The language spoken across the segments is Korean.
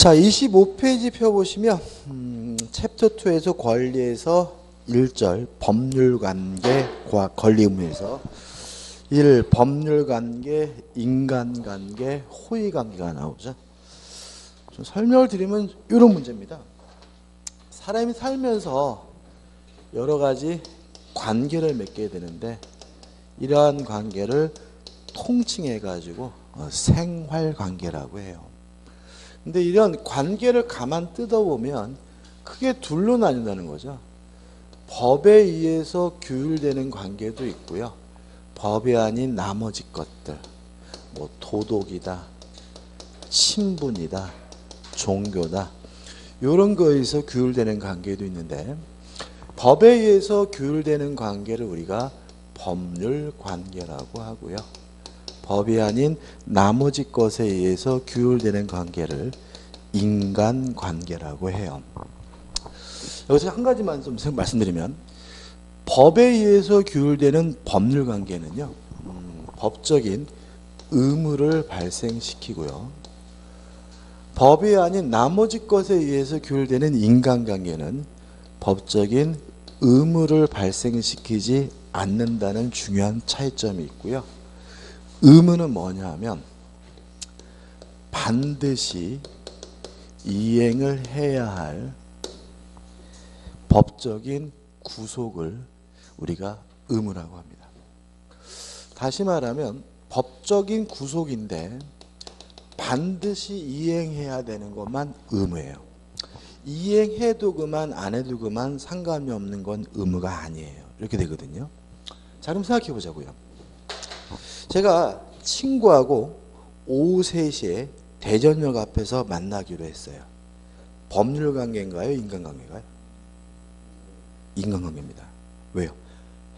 자, 25페이지 펴보시면 챕터 2에서 권리에서 1절 법률관계 권리의무에서 1. 법률관계, 인간관계, 호의관계가 나오죠. 좀 설명을 드리면 이런 문제입니다. 사람이 살면서 여러 가지 관계를 맺게 되는데 이러한 관계를 통칭해가지고 생활관계라고 해요. 근데 이런 관계를 가만 뜯어보면 크게 둘로 나뉜다는 거죠. 법에 의해서 규율되는 관계도 있고요. 법이 아닌 나머지 것들, 뭐 도덕이다, 친분이다, 종교다, 이런 거에서 규율되는 관계도 있는데 법에 의해서 규율되는 관계를 우리가 법률관계라고 하고요. 법이 아닌 나머지 것에 의해서 규율되는 관계를 인간관계라고 해요. 여기서 한 가지만 좀 말씀드리면 법에 의해서 규율되는 법률관계는요, 법적인 의무를 발생시키고요. 법이 아닌 나머지 것에 의해서 규율되는 인간관계는 법적인 의무를 발생시키지 않는다는 중요한 차이점이 있고요. 의무는 뭐냐 하면 반드시 이행을 해야 할 법적인 구속을 우리가 의무라고 합니다. 다시 말하면 법적인 구속인데 반드시 이행해야 되는 것만 의무예요. 이행해도 그만 안 해도 그만 상관이 없는 건 의무가 아니에요. 이렇게 되거든요. 자, 그럼 생각해 보자고요. 제가 친구하고 오후 3시에 대전역 앞에서 만나기로 했어요. 법률관계인가요? 인간관계인가요? 인간관계입니다. 왜요?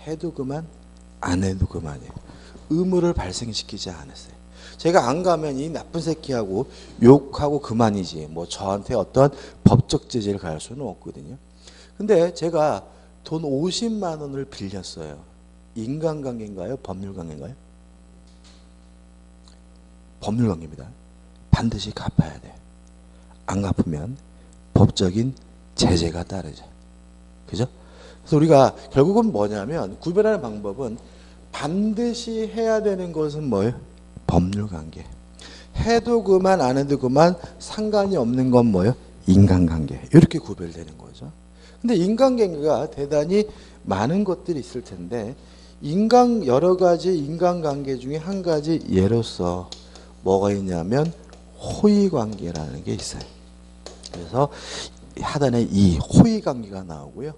해도 그만, 안 해도 그만이에요. 의무를 발생시키지 않았어요. 제가 안 가면 이 나쁜 새끼하고 욕하고 그만이지 뭐 저한테 어떤 법적 제재를 가할 수는 없거든요. 근데 제가 돈 50만 원을 빌렸어요. 인간관계인가요? 법률관계인가요? 법률관계입니다. 반드시 갚아야 돼요. 안 갚으면 법적인 제재가 따르죠. 그죠? 그래서 우리가 결국은 뭐냐면 구별하는 방법은 반드시 해야 되는 것은 뭐예요? 법률관계. 해도 그만 안 해도 그만 상관이 없는 건 뭐예요? 인간관계. 이렇게 구별되는 거죠. 근데 인간관계가 대단히 많은 것들이 있을 텐데 여러 가지 인간관계 중에 한 가지 예로서 뭐가 있냐면 호의관계라는 게 있어요. 그래서 하단에 이 호의관계가 나오고요.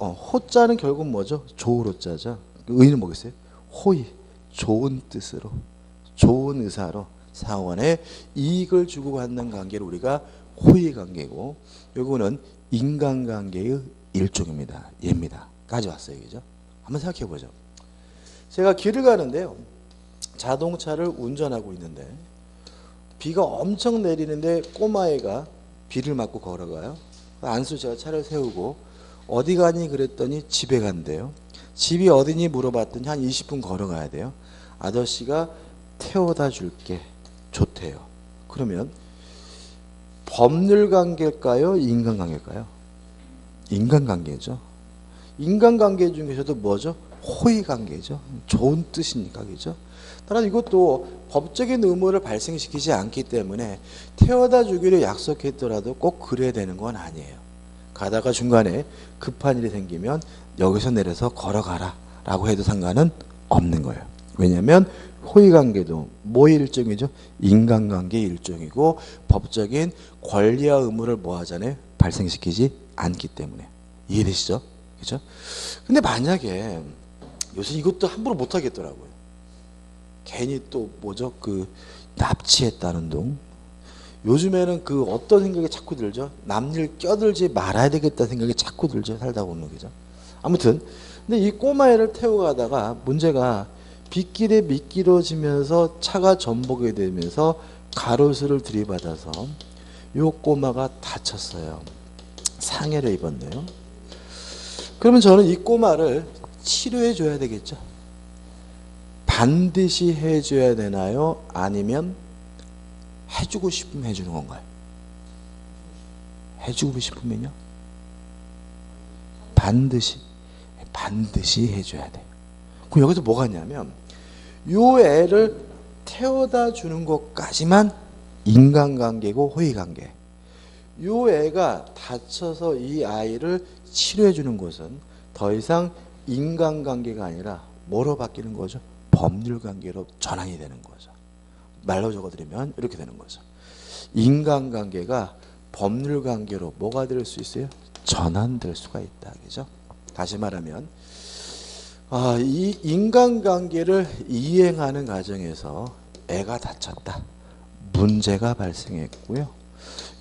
호자는 결국 뭐죠? 조우로자죠. 의는 뭐겠어요? 호의, 좋은 뜻으로, 좋은 의사로 상호간에 이익을 주고받는 관계를 우리가 호의관계고, 요거는 인간관계의 일종입니다. 얘입니다. 가져왔어요. 그죠? 한번 생각해 보죠. 제가 길을 가는데요. 자동차를 운전하고 있는데 비가 엄청 내리는데 꼬마애가 비를 맞고 걸어가요. 안수 제가 차를 세우고 어디 가니 그랬더니 집에 간대요. 집이 어디니 물어봤더니 한 20분 걸어가야 돼요. 아저씨가 태워다 줄게. 좋대요. 그러면 법률관계일까요? 인간관계일까요? 인간관계죠. 인간관계 중에서도 뭐죠? 호의관계죠. 좋은 뜻이니까. 그죠? 따라서 이것도 법적인 의무를 발생시키지 않기 때문에 태워다 주기로 약속했더라도 꼭 그래야 되는 건 아니에요. 가다가 중간에 급한 일이 생기면 여기서 내려서 걸어가라 라고 해도 상관은 없는 거예요. 왜냐하면 호의관계도 뭐의 일종이죠? 인간관계의 일종이고 법적인 권리와 의무를 뭐하잖아요? 발생시키지 않기 때문에. 이해되시죠? 그죠? 근데 만약에 요새 이것도 함부로 못하겠더라고요. 괜히 또 뭐죠? 납치했다는 둥. 요즘에는 어떤 생각이 자꾸 들죠? 남일 껴들지 말아야 되겠다 생각이 자꾸 들죠. 살다 보면. 그죠? 아무튼 근데 이 꼬마애를 태워 가다가 문제가 빗길에 미끄러지면서 차가 전복이 되면서 가로수를 들이받아서 요 꼬마가 다쳤어요. 상해를 입었네요. 그러면 저는 이 꼬마를 치료해 줘야 되겠죠? 반드시 해줘야 되나요? 아니면 해주고 싶으면 해주는 건가요? 해주고 싶으면요 반드시 해줘야 돼요. 그럼 여기서 뭐가 있냐면 요 애를 태워다 주는 것까지만 인간관계고 호의관계. 요 애가 다쳐서 이 아이를 치료해 주는 것은 더 이상 인간관계가 아니라 뭐로 바뀌는 거죠? 법률관계로 전환이 되는 거죠. 말로 적어드리면 이렇게 되는 거죠. 인간관계가 법률관계로 뭐가 될 수 있어요? 전환될 수가 있다. 그죠? 다시 말하면 이 인간관계를 이행하는 과정에서 애가 다쳤다. 문제가 발생했고요.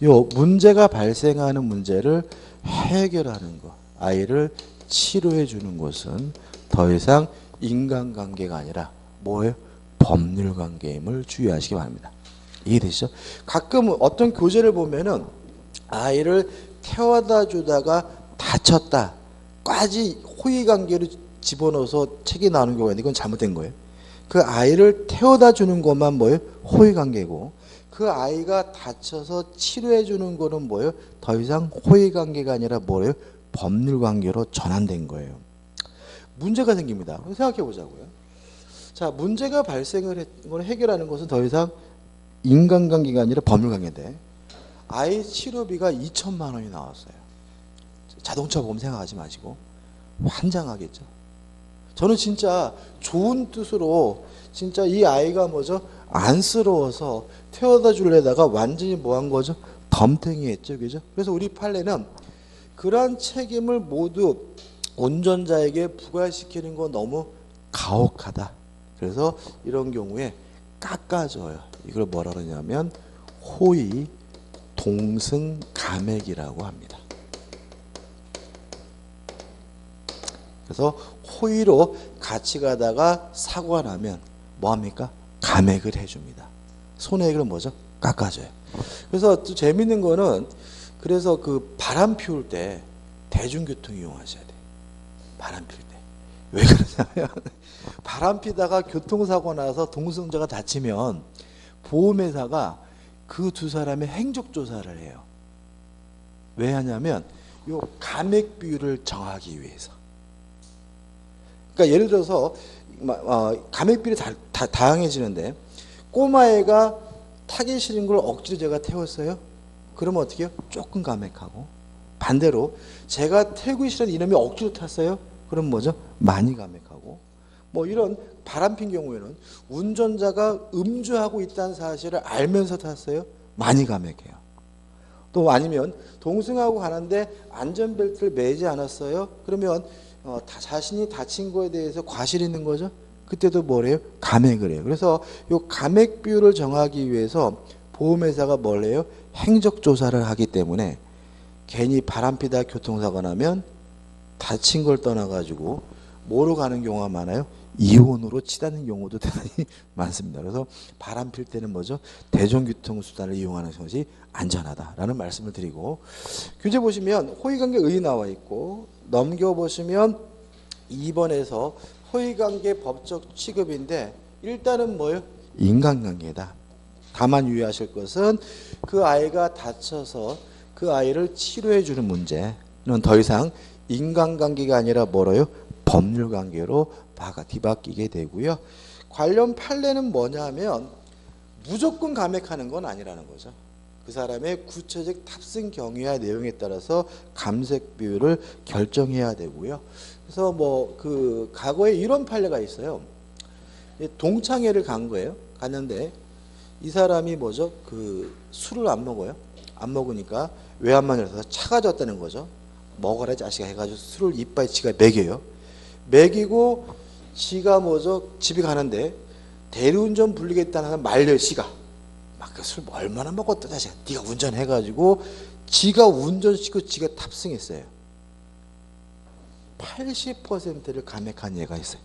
요 문제가 발생하는 문제를 해결하는 것, 아이를 치료해 주는 것은 더 이상 인간관계가 아니라 뭐예요? 법률관계임을 주의하시기 바랍니다. 이해되시죠? 가끔 어떤 교재를 보면은 아이를 태워다 주다가 다쳤다까지 호의관계로 집어넣어서 책이 나오는 경우가 있는데 이건 잘못된 거예요. 그 아이를 태워다 주는 것만 뭐예요? 호의관계고 그 아이가 다쳐서 치료해 주는 거는 뭐예요? 더 이상 호의관계가 아니라 뭐예요? 법률관계로 전환된 거예요. 문제가 생깁니다. 생각해 보자고요. 자, 문제가 발생을 걸 해결하는 것은 더 이상 인간관계가 아니라 법률관계인데 아이 치료비가 2천만 원이 나왔어요. 자동차 보험 생각하지 마시고 환장하겠죠. 저는 진짜 좋은 뜻으로 진짜 이 아이가 뭐죠? 안쓰러워서 태워다 주려다가 완전히 뭐 한 거죠? 덤탱이 했죠. 그죠? 그래서 우리 판례는 그러한 책임을 모두 운전자에게 부과시키는 건 너무 가혹하다. 그래서 이런 경우에 깎아줘요. 이걸 뭐라 그러냐면 호의 동승 감액이라고 합니다. 그래서 호의로 같이 가다가 사고가 나면 뭐합니까? 감액을 해줍니다. 손해액을 뭐죠? 깎아줘요. 그래서 또 재밌는 거는 그래서 그 바람 피울 때 대중교통 이용하셔야 돼요. 바람 피울 때. 왜 그러냐면 바람 피다가 교통사고 나서 동승자가 다치면 보험회사가 그 두 사람의 행적조사를 해요. 왜 하냐면 요 감액 비율을 정하기 위해서. 그러니까 예를 들어서 감액 비율이 다양해지는데 꼬마애가 타기 싫은 걸 억지로 제가 태웠어요. 그러면 어떻게 해요? 조금 감액하고 반대로 제가 태우기 싫은 이놈이 억지로 탔어요. 그럼 뭐죠? 많이 감액하고 뭐 이런 바람핀 경우에는 운전자가 음주하고 있다는 사실을 알면서 탔어요. 많이 감액해요. 또 아니면 동승하고 가는데 안전벨트를 매지 않았어요. 그러면 자신이 다친 거에 대해서 과실이 있는 거죠. 그때도 뭐래요? 감액을 해요. 그래서 이 감액 비율을 정하기 위해서 보험회사가 뭘 해요? 행적조사를 하기 때문에 괜히 바람피다 교통사고 나면 다친 걸 떠나가지고 뭐로 가는 경우가 많아요? 이혼으로 치닫는 경우도 대단히 많습니다. 그래서 바람 필 때는 뭐죠? 대중교통수단을 이용하는 것이 안전하다라는 말씀을 드리고 교재 보시면 호의관계 의 나와 있고 넘겨보시면 2번에서 호의관계 법적 취급인데 일단은 뭐예요? 인간관계다. 다만 유의하실 것은 그 아이가 다쳐서 그 아이를 치료해 주는 문제는 더 이상 인간관계가 아니라 뭐로요? 법률관계로 뒤바뀌게 되고요. 관련 판례는 뭐냐면 무조건 감액하는 건 아니라는 거죠. 그 사람의 구체적 탑승 경위와 내용에 따라서 감액 비율을 결정해야 되고요. 그래서 뭐 그 과거에 이런 판례가 있어요. 동창회를 간 거예요. 갔는데 이 사람이 뭐죠? 그 술을 안 먹어요. 안 먹으니까 외환마늘에서 차가 졌다는 거죠. 먹어라 자식아 해가지고 술을 이빨에 지가 먹여요. 먹이고 지가 뭐죠? 집에 가는데 대리운전 불리겠다는 말려요. 지가 막 그 술 얼마나 먹었다 자식아 네가 운전해가지고 지가 운전시키고 지가 탑승했어요. 80%를 감액한 얘가 있어요.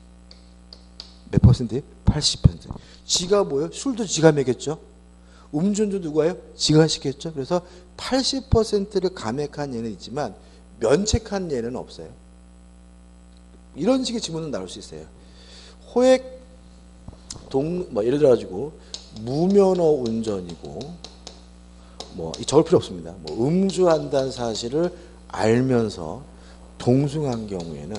몇 퍼센트예요? 80%. 지가 뭐예요? 술도 지가 먹였죠. 음주운전 누가요? 지가 시켰죠. 그래서 80%를 감액한 예는 있지만 면책한 예는 없어요. 이런 식의 질문은 나올 수 있어요. 호액 예를 들어 가지고 무면허 운전이고 적을 필요 없습니다. 음주한다는 사실을 알면서 동승한 경우에는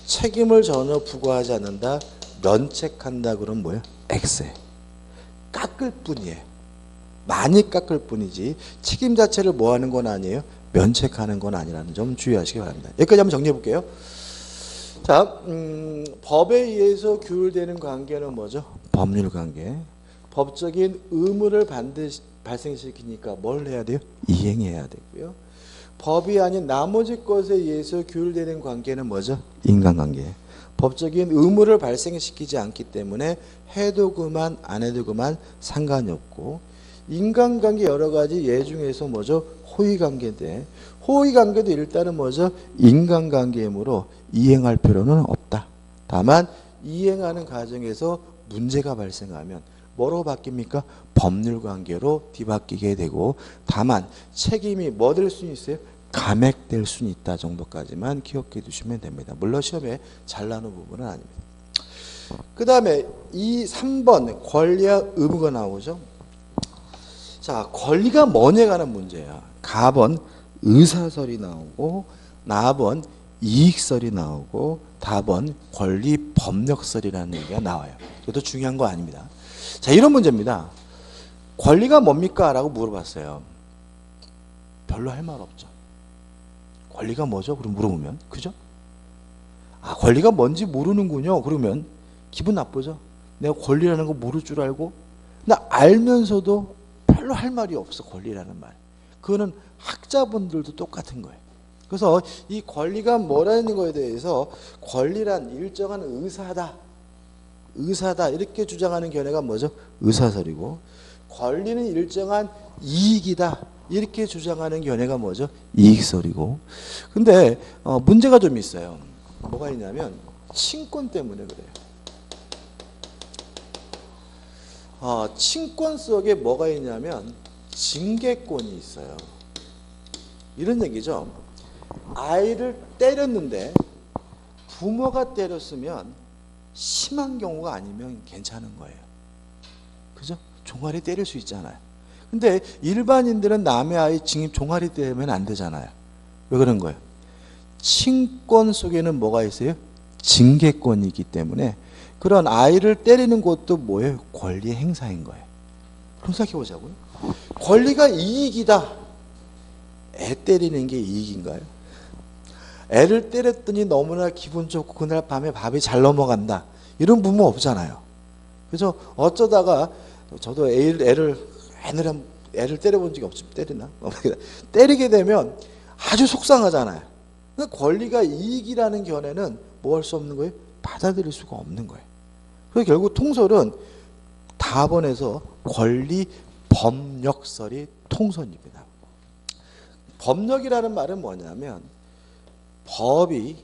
책임을 전혀 부과하지 않는다, 면책한다 그러면 뭐예요? X에 깎을 뿐이에요. 많이 깎을 뿐이지 책임 자체를 뭐 하는 건 아니에요. 면책하는 건 아니라는 점 주의하시기 바랍니다. 여기까지 한번 정리해 볼게요. 자, 법에 의해서 규율되는 관계는 뭐죠? 법률 관계. 법적인 의무를 반드시 발생시키니까 뭘 해야 돼요? 이행해야 되고요. 법이 아닌 나머지 것에 의해서 규율되는 관계는 뭐죠? 인간관계. 법적인 의무를 발생시키지 않기 때문에 해도 그만 안 해도 그만 상관이 없고, 인간관계 여러 가지 예 중에서 뭐죠? 호의관계인데, 호의관계도 일단은 뭐죠? 인간관계이므로 이행할 필요는 없다. 다만 이행하는 과정에서 문제가 발생하면 뭐로 바뀝니까? 법률관계로 뒤바뀌게 되고, 다만 책임이 뭐 될 수 있어요? 감액될 수는 있다 정도까지만 기억해 두시면 됩니다. 물론 시험에 잘 나오는 부분은 아닙니다. 그 다음에 이 3번 권리와 의무가 나오죠. 자, 권리가 뭐냐에 관한 문제야. 가번 의사설이 나오고, 나번 이익설이 나오고, 답은 권리 법력설이라는 얘기가 나와요. 이것도 중요한 거 아닙니다. 자, 이런 문제입니다. 권리가 뭡니까? 라고 물어봤어요. 별로 할 말 없죠. 권리가 뭐죠? 그럼 물어보면, 그죠? 아, 권리가 뭔지 모르는군요. 그러면 기분 나쁘죠? 내가 권리라는 거 모를 줄 알고, 나 알면서도 별로 할 말이 없어, 권리라는 말. 그거는 학자분들도 똑같은 거예요. 그래서 이 권리가 뭐라는 거에 대해서 권리란 일정한 의사다 이렇게 주장하는 견해가 뭐죠? 의사설이고, 권리는 일정한 이익이다 이렇게 주장하는 견해가 뭐죠? 이익설이고. 근데 문제가 좀 있어요. 뭐가 있냐면 친권 때문에 그래요. 친권 속에 뭐가 있냐면 징계권이 있어요. 이런 얘기죠. 아이를 때렸는데 부모가 때렸으면 심한 경우가 아니면 괜찮은 거예요. 그죠? 종아리 때릴 수 있잖아요. 근데 일반인들은 남의 아이 종아리 때리면 안 되잖아요. 왜 그런 거예요? 친권 속에는 뭐가 있어요? 징계권이 있기 때문에 그런 아이를 때리는 것도 뭐예요? 권리 행사인 거예요. 그럼 생각해 보자고요. 권리가 이익이다. 애 때리는 게 이익인가요? 애를 때렸더니 너무나 기분 좋고 그날 밤에 밥이 잘 넘어간다. 이런 부모 없잖아요. 그래서 어쩌다가 저도 애를 때려본 적이 없지만 때리나? 때리게 되면 아주 속상하잖아요. 그러니까 권리가 이익이라는 견해는 뭐 할 수 없는 거예요? 받아들일 수가 없는 거예요. 그래서 결국 통설은 답원에서 권리 법력설이 통설입니다. 법력이라는 말은 뭐냐면 법이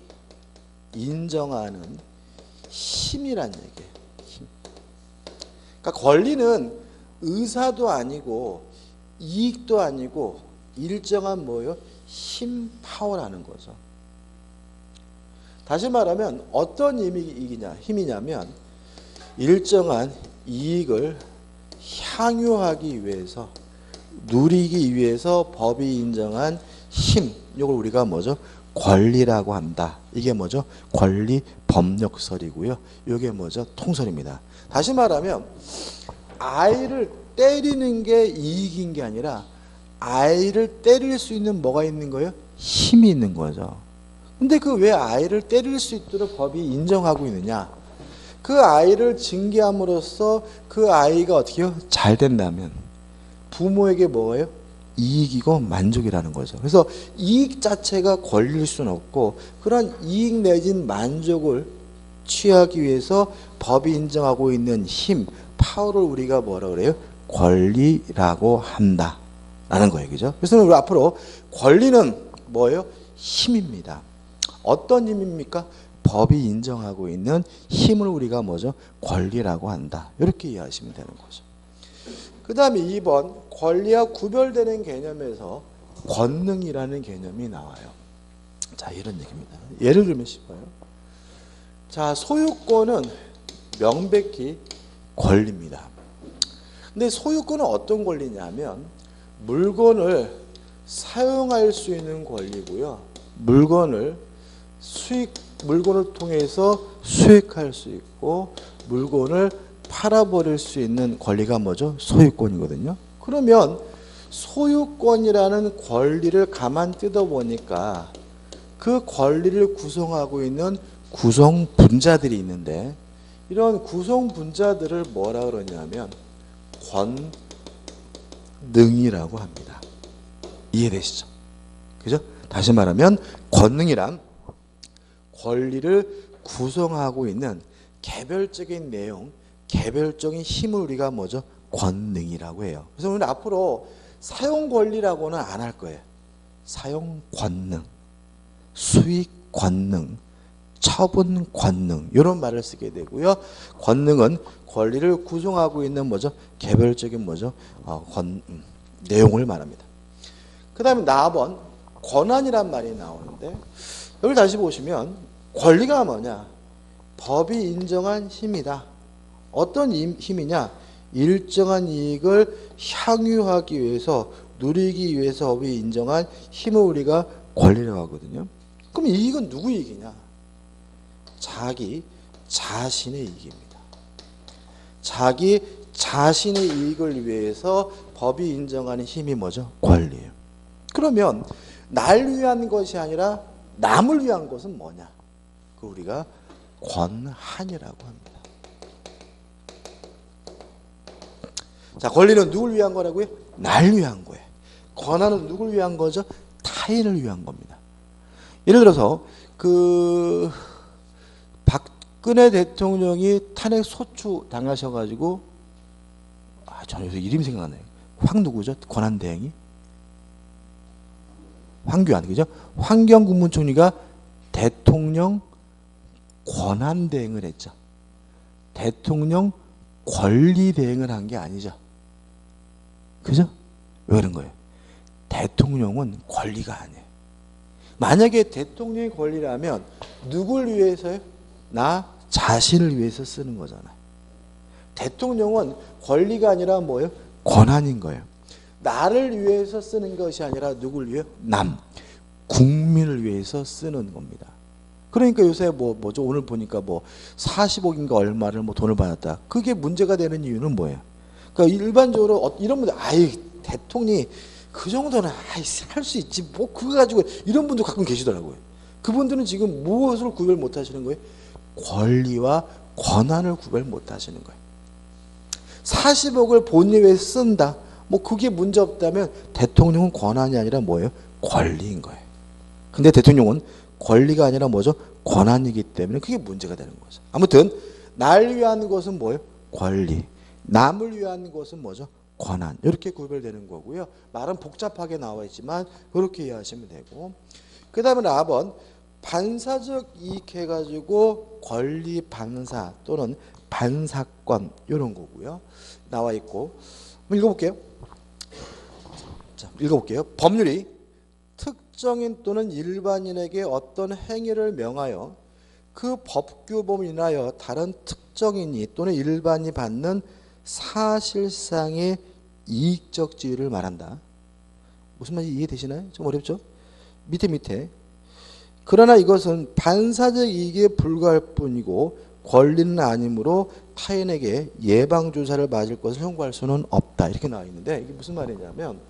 인정하는 힘이란 얘기예요. 힘. 그러니까 권리는 의사도 아니고 이익도 아니고 일정한 뭐예요? 힘, 파워라는 거죠. 다시 말하면 어떤 힘이냐면 일정한 이익을 향유하기 위해서, 누리기 위해서 법이 인정한 힘, 이걸 우리가 뭐죠? 권리라고 한다. 이게 뭐죠? 권리 법력설이고요. 이게 뭐죠? 통설입니다. 다시 말하면 아이를 때리는 게 이익인 게 아니라 아이를 때릴 수 있는 뭐가 있는 거예요? 힘이 있는 거죠. 근데 그 왜 아이를 때릴 수 있도록 법이 인정하고 있느냐? 그 아이를 징계함으로써 그 아이가 어떻게 해요? 잘 된다면 부모에게 뭐예요? 이익이고 만족이라는 거죠. 그래서 이익 자체가 권리일 수는 없고, 그런 이익 내진 만족을 취하기 위해서 법이 인정하고 있는 힘, 파워를 우리가 뭐라 그래요? 권리라고 한다라는 거예요. 그죠? 그래서 우리 앞으로 권리는 뭐예요? 힘입니다. 어떤 힘입니까? 법이 인정하고 있는 힘을 우리가 뭐죠? 권리라고 한다. 이렇게 이해하시면 되는 거죠. 그 다음에 2번 권리와 구별되는 개념에서 권능이라는 개념이 나와요. 자, 이런 얘기입니다. 예를 들면 싶어요. 자, 소유권은 명백히 권리입니다. 근데 소유권은 어떤 권리냐면 물건을 사용할 수 있는 권리고요. 물건을 통해서 수익할 수 있고 물건을 팔아버릴 수 있는 권리가 뭐죠? 소유권이거든요. 그러면 소유권이라는 권리를 가만 뜯어보니까 그 권리를 구성하고 있는 구성분자들이 있는데 이런 구성분자들을 뭐라 그러냐면 권능이라고 합니다. 이해되시죠? 그죠? 다시 말하면 권능이란 권리를 구성하고 있는 개별적인 내용, 개별적인 힘을 우리가 뭐죠? 권능이라고 해요. 그래서 우리는 앞으로 사용 권리라고는 안 할 거예요. 사용 권능, 수익 권능, 처분 권능 이런 말을 쓰게 되고요. 권능은 권리를 구성하고 있는 뭐죠? 개별적인 뭐죠? 내용을 말합니다. 그 다음에 4번 권한이란 말이 나오는데 여기 다시 보시면 권리가 뭐냐? 법이 인정한 힘이다. 어떤 힘이냐? 일정한 이익을 향유하기 위해서 누리기 위해서 법이 인정한 힘을 우리가 권리라고 하거든요. 그럼 이익은 누구 이익이냐? 자기 자신의 이익입니다. 자기 자신의 이익을 위해서 법이 인정하는 힘이 뭐죠? 권리예요. 그러면 날 위한 것이 아니라 남을 위한 것은 뭐냐? 그 우리가 권한이라고 합니다. 자, 권리는 누굴 위한 거라고요? 날 위한 거예요. 권한은 누굴 위한 거죠? 타인을 위한 겁니다. 예를 들어서 박근혜 대통령이 탄핵 소추 당하셔가지고 저는 요새 이름이 생각나네요. 누구죠? 권한대행이? 황교안, 그죠? 황교안 국무총리가 대통령 권한대행을 했죠. 대통령 권리대행을 한 게 아니죠. 그죠? 왜 그런 거예요? 대통령은 권리가 아니에요. 만약에 대통령의 권리라면 누굴 위해서요? 나 자신을 위해서 쓰는 거잖아요. 대통령은 권리가 아니라 뭐예요? 권한인 거예요. 나를 위해서 쓰는 것이 아니라 누굴 위해? 국민을 위해서 쓰는 겁니다. 그러니까 요새 뭐죠? 오늘 보니까 40억인가 얼마를 돈을 받았다. 그게 문제가 되는 이유는 뭐예요? 그러니까 일반적으로 이런 분들, 대통령이 그 정도는 할 수 있지. 그거 가지고 이런 분도 가끔 계시더라고요. 그분들은 지금 무엇을 구별 못 하시는 거예요? 권리와 권한을 구별 못 하시는 거예요. 40억을 본인 위해서 쓴다. 그게 문제 없다면 대통령은 권한이 아니라 뭐예요? 권리인 거예요. 근데 대통령은 권리가 아니라 뭐죠? 권한이기 때문에 그게 문제가 되는 거죠. 아무튼 날 위한 것은 뭐예요? 권리. 남을 위한 것은 뭐죠? 권한. 이렇게 구별되는 거고요. 말은 복잡하게 나와 있지만 그렇게 이해하시면 되고. 그 다음에 4번 반사적 이익 해가지고 권리 반사 또는 반사권 이런 거고요. 나와 있고. 한번 읽어볼게요. 자, 읽어볼게요. 법률이 특정인 또는 일반인에게 어떤 행위를 명하여 그 법규범 인하여 다른 특정인이 또는 일반이 받는 사실상의 이익적 지위를 말한다. 무슨 말인지 이해되시나요? 좀 어렵죠? 밑에 그러나 이것은 반사적 이익에 불과할 뿐이고 권리는 아니므로 타인에게 예방주사를 맞을 것을 청구할 수는 없다. 이렇게 나와 있는데 이게 무슨 말이냐면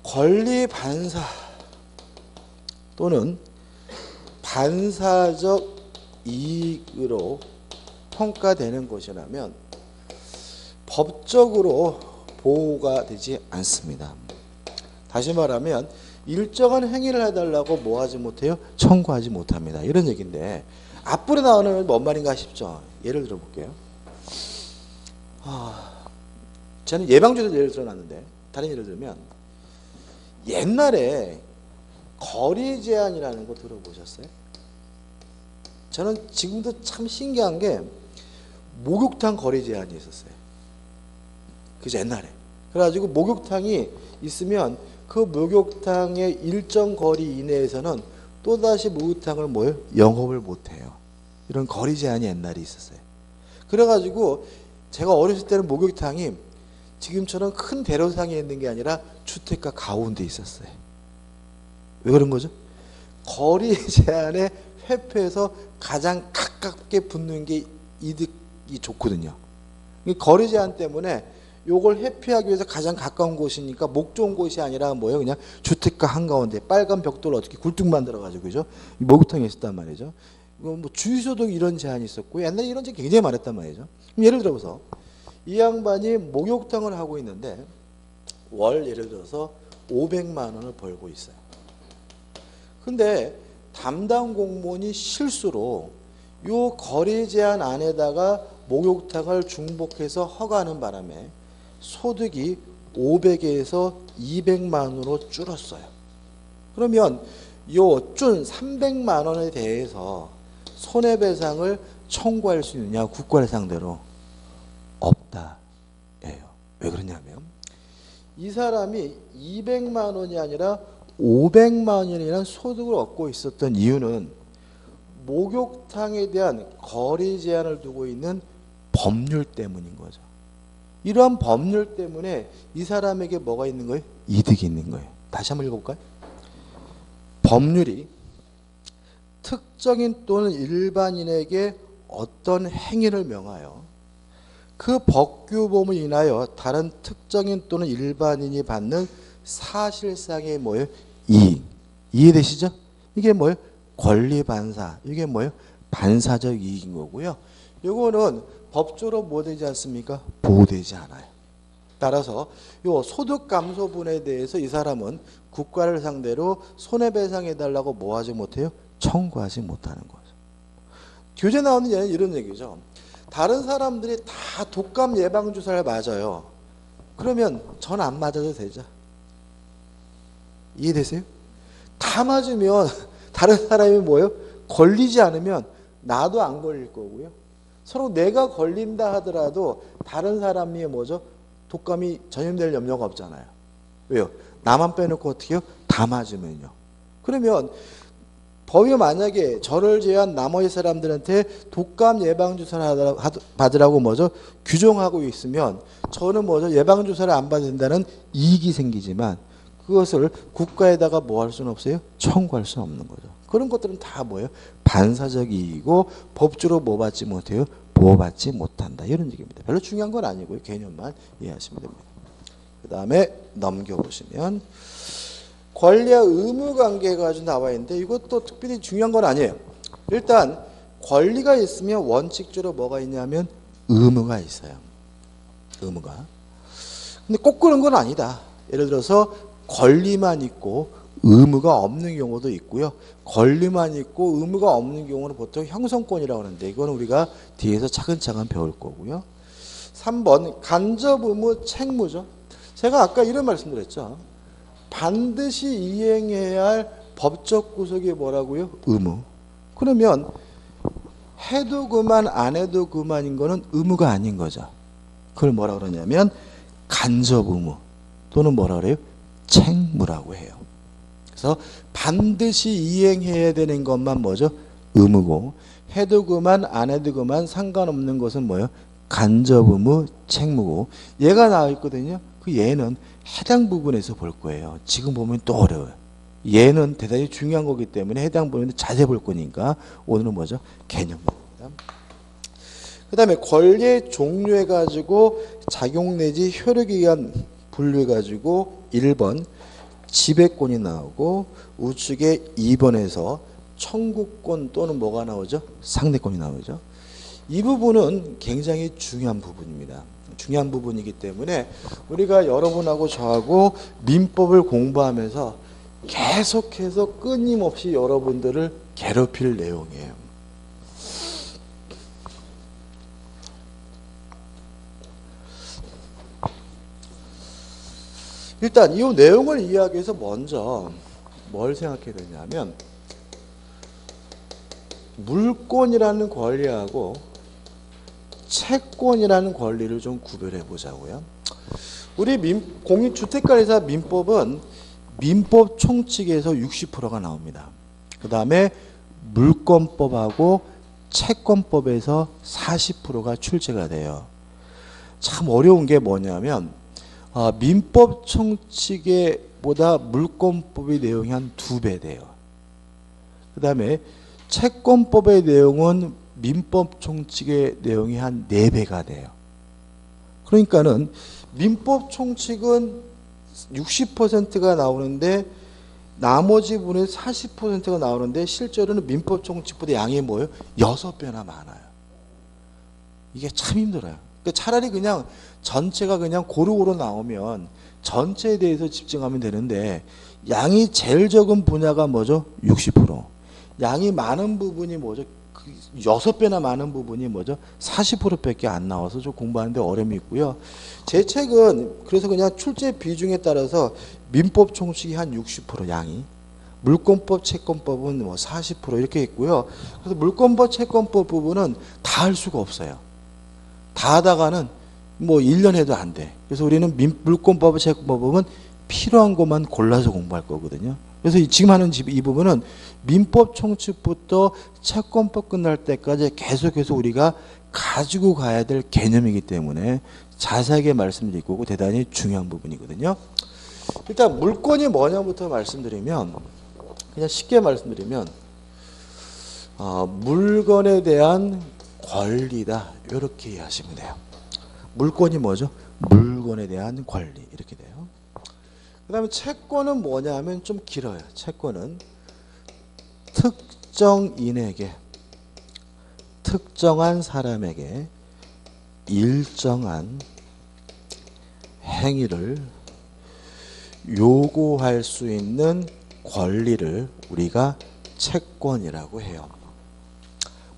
권리 반사 또는 반사적 이익으로 평가되는 것이라면 법적으로 보호가 되지 않습니다. 다시 말하면 일정한 행위를 해달라고 뭐 하지 못해요? 청구하지 못합니다. 이런 얘기인데 앞부분에 나오는 뭔 말인가 싶죠? 예를 들어볼게요. 저는 예방주사 예를 들어놨는데 다른 예를 들면 옛날에 거리 제한이라는 거 들어보셨어요? 저는 지금도 참 신기한 게 목욕탕 거리 제한이 있었어요. 그죠? 옛날에. 그래가지고 목욕탕이 있으면 그 목욕탕의 일정 거리 이내에서는 또다시 목욕탕을 영업을 못해요. 이런 거리 제한이 옛날에 있었어요. 그래가지고 제가 어렸을 때는 목욕탕이 지금처럼 큰 대로상에 있는 게 아니라 주택가 가운데 있었어요. 왜 그런 거죠? 거리 제한에 회피해서 가장 가깝게 붙는 게 이득이 좋거든요. 거리 제한 때문에 요걸 회피하기 위해서 가장 가까운 곳이니까 목 좋은 곳이 아니라 뭐예요? 그냥 주택가 한가운데 빨간 벽돌을 어떻게 굴뚝 만들어가지고 그죠? 목욕탕에 있었단 말이죠. 뭐 주유소도 이런 제한이 있었고 옛날에 이런 제한 굉장히 많았단 말이죠. 예를 들어서 이 양반이 목욕탕을 하고 있는데 월 예를 들어서 500만 원을 벌고 있어요. 근데 담당 공무원이 실수로 요 거리 제한 안에다가 목욕탕을 중복해서 허가하는 바람에 소득이 500에서 200만 원으로 줄었어요. 그러면 요 준 300만 원에 대해서 손해배상을 청구할 수 있느냐? 국가를 상대로 없다. 예요. 왜 그러냐면 이 사람이 200만 원이 아니라 500만 원이라는 소득을 얻고 있었던 이유는 목욕탕에 대한 거리 제한을 두고 있는 법률 때문인 거죠. 이러한 법률 때문에 이 사람에게 뭐가 있는 거예요? 이득이 있는 거예요. 다시 한번 읽어볼까요? 법률이 특정인 또는 일반인에게 어떤 행위를 명하여 그 법규범을 인하여 다른 특정인 또는 일반인이 받는 사실상의 뭐예요? 이익. 이해되시죠? 이게 뭐예요? 권리 반사. 이게 뭐예요? 반사적 이익인 거고요. 이거는 법적으로 뭐 되지 않습니까? 보호되지 않아요. 따라서 요 소득 감소분에 대해서 이 사람은 국가를 상대로 손해배상해 달라고 뭐 하지 못해요? 청구하지 못하는 거죠. 교재 나오는 얘는 이런 얘기죠. 다른 사람들이 다 독감 예방 주사를 맞아요. 그러면 전 안 맞아도 되죠. 이해되세요? 다 맞으면 다른 사람이 뭐예요? 걸리지 않으면 나도 안 걸릴 거고요. 서로 내가 걸린다 하더라도 다른 사람이 뭐죠? 독감이 전염될 염려가 없잖아요. 왜요? 나만 빼놓고 어떻게 해요? 다 맞으면요. 그러면 법이 만약에 저를 제외한 나머지 사람들한테 독감 예방주사를 받으라고 뭐죠? 규정하고 있으면 저는 뭐죠? 예방주사를 안 받는다는 이익이 생기지만 그것을 국가에다가 뭐 할 수는 없어요? 청구할 수 없는 거죠. 그런 것들은 다 뭐예요? 반사적 이익이고 법적으로 뭐 받지 못해요? 보호받지 못한다. 이런 얘기입니다. 별로 중요한 건 아니고요. 개념만 이해하시면 됩니다. 그 다음에 넘겨보시면 권리와 의무 관계가 아주 나와 있는데 이것도 특별히 중요한 건 아니에요. 일단 권리가 있으면 원칙적으로 뭐가 있냐면 의무가 있어요. 의무가. 근데 꼭 그런 건 아니다. 예를 들어서 권리만 있고 의무가 없는 경우도 있고요. 권리만 있고 의무가 없는 경우는 보통 형성권이라고 하는데 이거는 우리가 뒤에서 차근차근 배울 거고요. 3번 간접 의무 책무죠. 제가 아까 이런 말씀드렸죠. 반드시 이행해야 할 법적 구속이 뭐라고요? 의무. 그러면 해도 그만 안 해도 그만인 거는 의무가 아닌 거죠. 그걸 뭐라 그러냐면 간접 의무 또는 뭐라 그래요? 책무라고 해요. 그래서 반드시 이행해야 되는 것만 뭐죠? 의무고 해도 그만 안 해도 그만 상관없는 것은 뭐예요? 간접 의무 책무고 얘가 나와 있거든요. 그 얘는 해당 부분에서 볼 거예요. 지금 보면 또 어려워요. 얘는 대단히 중요한 거기 때문에 해당 부분에 자세히 볼 거니까 오늘은 뭐죠? 개념입니다. 그 다음에 권리의 종류해가지고 작용 내지 효력에 의한 분류해가지고 1번 지배권이 나오고 우측에 2번에서 청구권 또는 뭐가 나오죠? 상대권이 나오죠. 이 부분은 굉장히 중요한 부분입니다. 중요한 부분이기 때문에 우리가 여러분하고 저하고 민법을 공부하면서 계속해서 끊임없이 여러분들을 괴롭힐 내용이에요. 일단 이 내용을 이해하기 위해서 먼저 뭘 생각해야 되냐면 물권이라는 권리하고 채권이라는 권리를 좀 구별해 보자고요. 우리 공인주택관리사 민법은 민법 총칙에서 60%가 나옵니다. 그 다음에 물권법하고 채권법에서 40%가 출제가 돼요. 참 어려운 게 뭐냐면 민법 총칙에 보다 물권법의 내용이 한 2배 돼요. 그 다음에 채권법의 내용은 민법 총칙의 내용이 한 4배가 돼요. 그러니까는 민법 총칙은 60%가 나오는데 나머지 부분은 40%가 나오는데 실제로는 민법 총칙보다 양이 뭐예요? 6배나 많아요. 이게 참 힘들어요. 그러니까 차라리 그냥 전체가 그냥 고루고루 나오면 전체에 대해서 집중하면 되는데 양이 제일 적은 분야가 뭐죠? 60%. 양이 많은 부분이 뭐죠? 6배나 많은 부분이 뭐죠? 40%밖에 안 나와서 좀 공부하는데 어려움이 있고요. 제 책은 그래서 그냥 출제 비중에 따라서 민법 총칙이 한 60% 양이, 물권법, 채권법은 뭐 40% 이렇게 있고요. 그래서 물권법, 채권법 부분은 다 할 수가 없어요. 다 하다가는 뭐 1년 해도 안 돼. 그래서 우리는 물권법, 채권법은 필요한 것만 골라서 공부할 거거든요. 그래서 지금 하는 이 부분은 민법 총칙부터 채권법 끝날 때까지 계속해서 우리가 가지고 가야 될 개념이기 때문에 자세하게 말씀드릴 거고 대단히 중요한 부분이거든요. 일단 물권이 뭐냐부터 말씀드리면, 그냥 쉽게 말씀드리면 물건에 대한 권리다, 이렇게 이해하시면 돼요. 물권이 뭐죠? 물건에 대한 권리, 이렇게 돼요. 그 다음에 채권은 뭐냐 하면 좀 길어요. 채권은 특정인에게, 특정한 사람에게 일정한 행위를 요구할 수 있는 권리를 우리가 채권이라고 해요.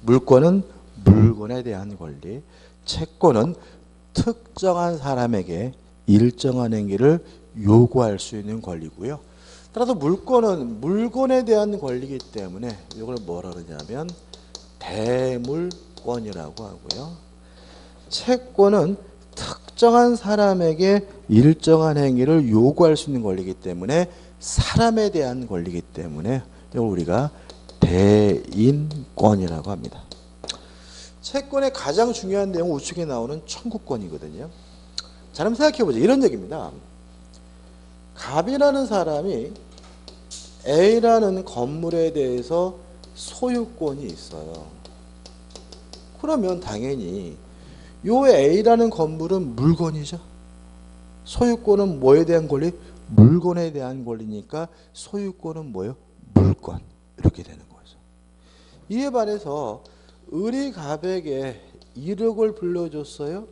물권은 물건에 대한 권리, 채권은 특정한 사람에게 일정한 행위를 요구할 수 있는 권리고요. 따라서 물권은 물건에 대한 권리이기 때문에 이걸 뭐라 그러냐면 대물권이라고 하고요. 채권은 특정한 사람에게 일정한 행위를 요구할 수 있는 권리이기 때문에 사람에 대한 권리이기 때문에 이걸 우리가 대인권이라고 합니다. 채권의 가장 중요한 내용은 우측에 나오는 청구권이거든요. 자, 한번 생각해보죠. 이런 얘기입니다. 갑이라는 사람이 A라는 건물에 대해서 소유권이 있어요. 그러면 당연히 요 A라는 건물은 물건이죠. 소유권은 뭐에 대한 권리? 물건에 대한 권리니까 소유권은 뭐예요? 물권. 이렇게 되는 거죠. 이에 반해서 을이 갑에게 1억을 불러줬어요.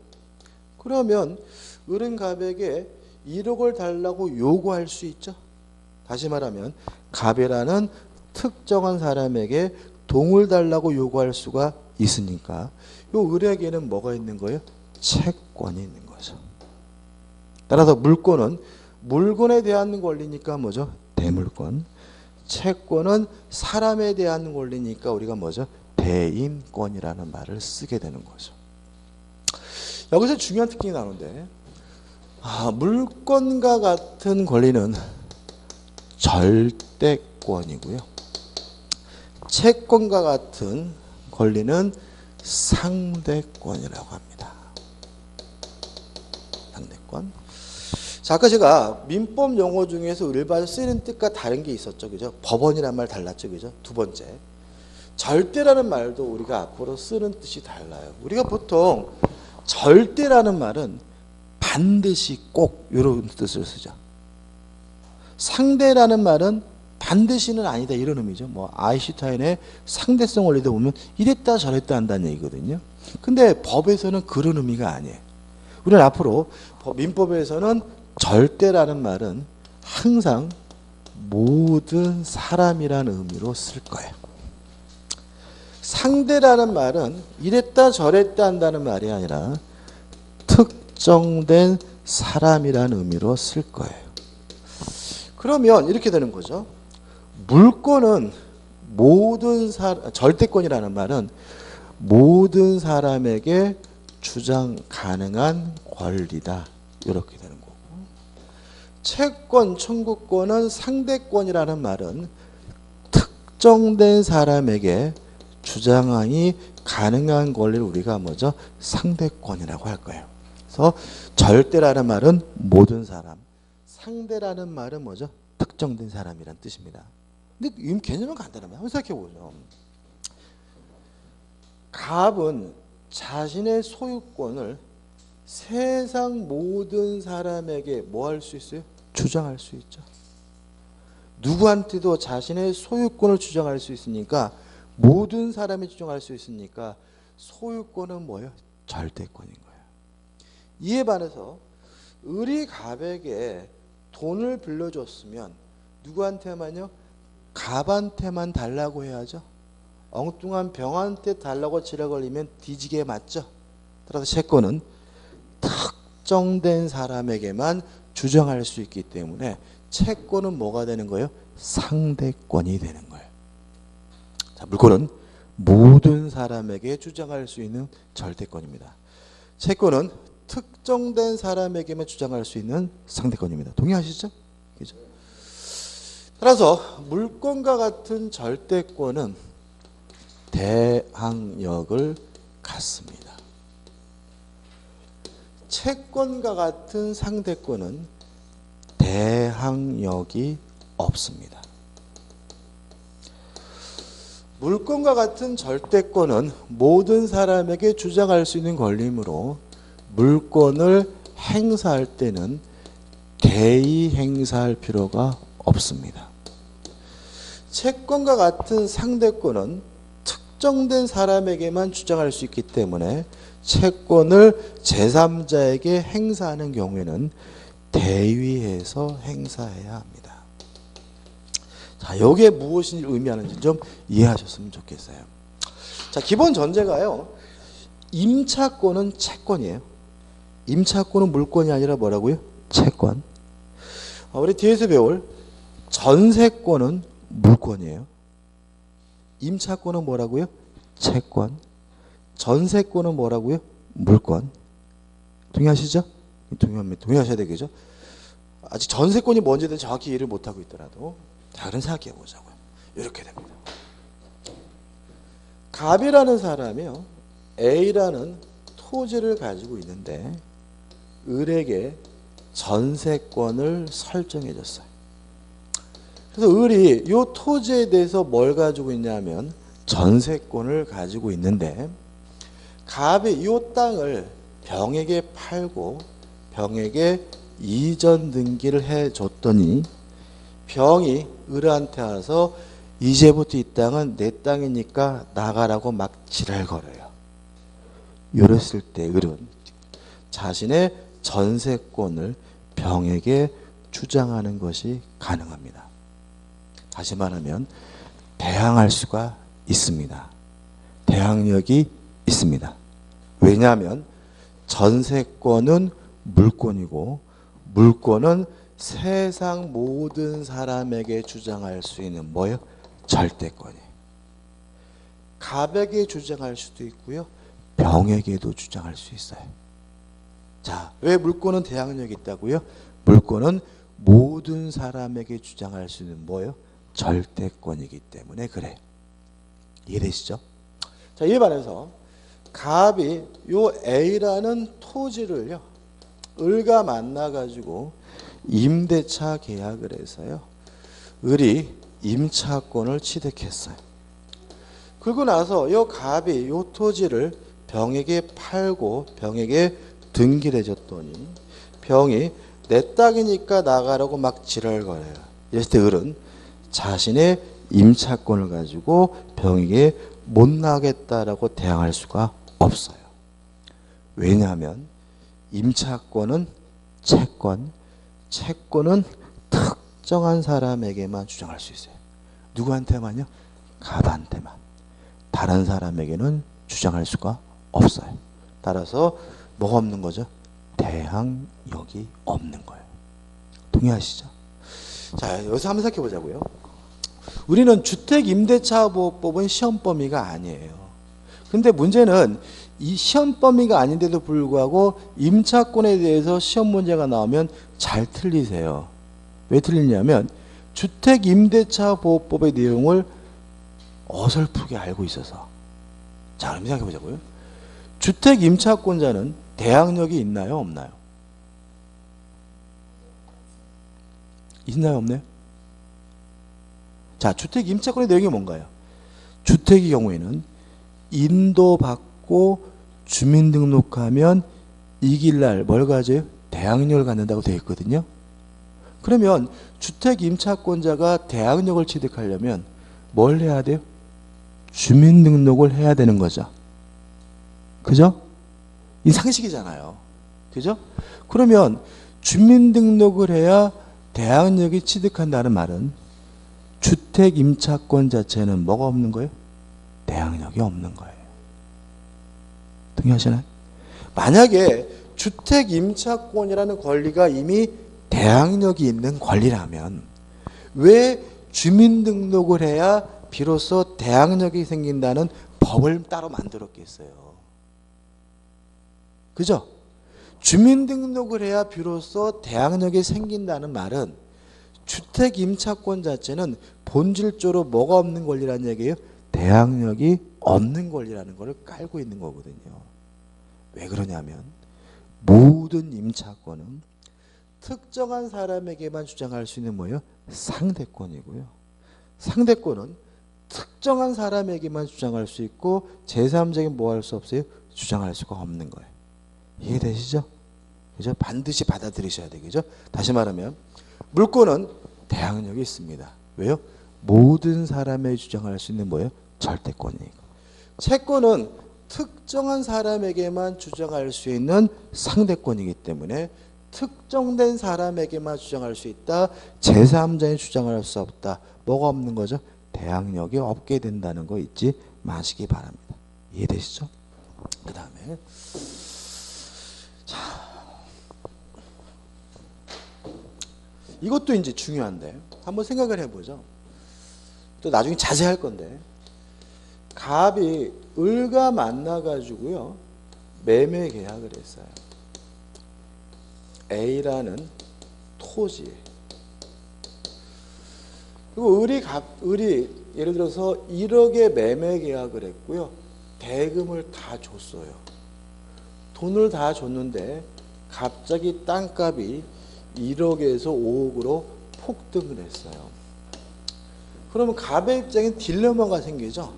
그러면 을은 갑에게 1억을 달라고 요구할 수 있죠. 다시 말하면 갑이라는 특정한 사람에게 돈을 달라고 요구할 수가 있으니까 요 을에게는 뭐가 있는 거예요? 채권이 있는 거죠. 따라서 물권은 물건에 대한 권리니까 뭐죠? 대물권. 채권은 사람에 대한 권리니까 우리가 뭐죠? 대인권이라는 말을 쓰게 되는 거죠. 여기서 중요한 특징이 나오는데 물권과 같은 권리는 절대권이고요. 채권과 같은 권리는 상대권이라고 합니다. 상대권. 자, 아까 제가 민법 용어 중에서 일반 쓰이는 뜻과 다른 게 있었죠. 그죠? 법원이란 말 달랐죠. 그죠? 두 번째. 절대라는 말도 우리가 앞으로 쓰는 뜻이 달라요. 우리가 보통 절대라는 말은 반드시 꼭 이런 뜻을 쓰죠. 상대라는 말은 반드시는 아니다 이런 의미죠. 뭐 아인슈타인의 상대성 원리도 보면 이랬다 저랬다 한다는 얘기거든요. 근데 법에서는 그런 의미가 아니에요. 우리는 앞으로 민법에서는 절대라는 말은 항상 모든 사람이라는 의미로 쓸 거예요. 상대라는 말은 이랬다 저랬다 한다는 말이 아니라 특정된 사람이라는 의미로 쓸 거예요. 그러면 이렇게 되는 거죠. 물권은 절대권이라는 말은 모든 사람에게 주장 가능한 권리다. 이렇게 되는 거고. 채권, 청구권은 상대권이라는 말은 특정된 사람에게 주장이 가능한 권리를 우리가 뭐죠? 상대권이라고 할 거예요. 그래서 절대라는 말은 모든 사람, 상대라는 말은 뭐죠? 특정된 사람이란 뜻입니다. 근데 이 개념은 간단합니다. 한번 생각해 보죠. 갑은 자신의 소유권을 세상 모든 사람에게 뭐 할 수 있어요? 주장할 수 있죠. 누구한테도 자신의 소유권을 주장할 수 있으니까, 모든 사람이 주장할 수 있으니까 소유권은 뭐예요? 절대권인 거예요. 이에 반해서 을이 갑에게 돈을 빌려줬으면 누구한테만요? 갑한테만 달라고 해야죠. 엉뚱한 병한테 달라고 지랄 걸리면 뒤지게 맞죠. 따라서 채권은 특정된 사람에게만 주장할 수 있기 때문에 채권은 뭐가 되는 거예요? 상대권이 되는 거예요. 자, 물권은 모든 사람에게 주장할 수 있는 절대권입니다. 채권은 특정된 사람에게만 주장할 수 있는 상대권입니다. 동의하시죠? 그죠? 따라서 물권과 같은 절대권은 대항력을 갖습니다. 채권과 같은 상대권은 대항력이 없습니다. 물권과 같은 절대권은 모든 사람에게 주장할 수 있는 권리이므로 물권을 행사할 때는 대의 행사할 필요가 없습니다. 채권과 같은 상대권은 특정된 사람에게만 주장할 수 있기 때문에 채권을 제3자에게 행사하는 경우에는 대위해서 행사해야 합니다. 자, 이게 무엇을 의미하는지 좀 이해하셨으면 좋겠어요. 자, 기본 전제가요. 임차권은 채권이에요. 임차권은 물권이 아니라 뭐라고요? 채권. 우리 뒤에서 배울 전세권은 물권이에요. 임차권은 뭐라고요? 채권. 전세권은 뭐라고요? 물권. 동의하시죠? 동의하셔야 되겠죠? 아직 전세권이 뭔지는 정확히 이해를 못하고 있더라도 다른 생각해 보자고요. 이렇게 됩니다. 갑이라는 사람이요, A라는 토지를 가지고 있는데 을에게 전세권을 설정해 줬어요. 그래서 을이 이 토지에 대해서 뭘 가지고 있냐면 전세권을 가지고 있는데, 갑이 이 땅을 병에게 팔고 병에게 이전 등기를 해줬더니 병이 을한테 와서 이제부터 이 땅은 내 땅이니까 나가라고 막 지랄거려요. 이랬을 때 을은 자신의 전세권을 병에게 주장하는 것이 가능합니다. 다시 말하면 대항할 수가 있습니다. 대항력이 있습니다. 왜냐하면 전세권은 물권이고 물권은 세상 모든 사람에게 주장할 수 있는 뭐예요? 절대권이에요. 갑에게 주장할 수도 있고요, 병에게도 주장할 수 있어요. 자, 왜 물권은 대항력이 있다고요? 물권은 모든 사람에게 주장할 수 있는 뭐예요? 절대권이기 때문에 그래요. 이해되시죠? 자, 이에 반해서 갑이 요 A라는 토지를요, 을과 만나가지고 임대차 계약을 해서요, 을이 임차권을 취득했어요. 그러고 나서 요 갑이 요 토지를 병에게 팔고 병에게 등기를 해줬더니 병이 내 땅이니까 나가라고 막 지랄거려요. 이랬을 때 을은 자신의 임차권을 가지고 병에게 못 나가겠다라고 대항할 수가 없어요. 왜냐하면 임차권은 채권, 채권은 특정한 사람에게만 주장할 수 있어요. 누구한테만요? 갑한테만. 다른 사람에게는 주장할 수가 없어요. 따라서 뭐가 없는 거죠? 대항력이 없는 거예요. 동의하시죠? 자, 여기서 한번 생각해 보자고요. 우리는 주택임대차보호법은 시험 범위가 아니에요. 근데 문제는 이 시험 범위가 아닌데도 불구하고 임차권에 대해서 시험 문제가 나오면 잘 틀리세요. 왜 틀리냐면 주택임대차보호법의 내용을 어설프게 알고 있어서. 자, 그럼 생각해 보자고요. 주택임차권자는 대항력이 있나요, 없나요? 있나요, 없나요? 자, 주택 임차권의 내용이 뭔가요? 주택의 경우에는 인도받고 주민등록하면 이길날 뭘 가져요? 대항력을 갖는다고 되어 있거든요. 그러면 주택 임차권자가 대항력을 취득하려면 뭘 해야 돼요? 주민등록을 해야 되는 거죠. 그죠? 이 상식이잖아요. 그죠? 그러면 주민등록을 해야 대항력이 취득한다는 말은 주택 임차권 자체는 뭐가 없는 거예요? 대항력이 없는 거예요. 동의하시나요? 만약에 주택 임차권이라는 권리가 이미 대항력이 있는 권리라면 왜 주민등록을 해야 비로소 대항력이 생긴다는 법을 따로 만들었겠어요? 그죠? 주민등록을 해야 비로소 대항력이 생긴다는 말은 주택 임차권 자체는 본질적으로 뭐가 없는 권리라는 얘기예요? 대항력이 없는 권리라는 걸 깔고 있는 거거든요. 왜 그러냐면 모든 임차권은 특정한 사람에게만 주장할 수 있는 뭐예요? 상대권이고요. 상대권은 특정한 사람에게만 주장할 수 있고 제3자에게 뭐 할 수 없어요? 주장할 수가 없는 거예요. 이해되시죠? 그죠? 반드시 받아들이셔야 되겠죠? 다시 말하면 물권은 대항력이 있습니다. 왜요? 모든 사람이 주장할 수 있는 뭐예요? 절대권이니까. 채권은 특정한 사람에게만 주장할 수 있는 상대권이기 때문에 특정된 사람에게만 주장할 수 있다. 제3자에 주장할 수 없다. 뭐가 없는 거죠? 대항력이 없게 된다는 거 잊지 마시기 바랍니다. 이해되시죠? 그 다음에 자, 이것도 이제 중요한데 한번 생각을 해보죠. 또 나중에 자세할 건데 갑이 을과 만나가지고요 매매 계약을 했어요. A라는 토지. 그리고 을이 예를 들어서 1억에 매매 계약을 했고요. 대금을 다 줬어요. 돈을 다 줬는데 갑자기 땅값이 1억에서 5억으로 폭등을 했어요. 그러면 갑의 입장엔 딜레마가 생기죠.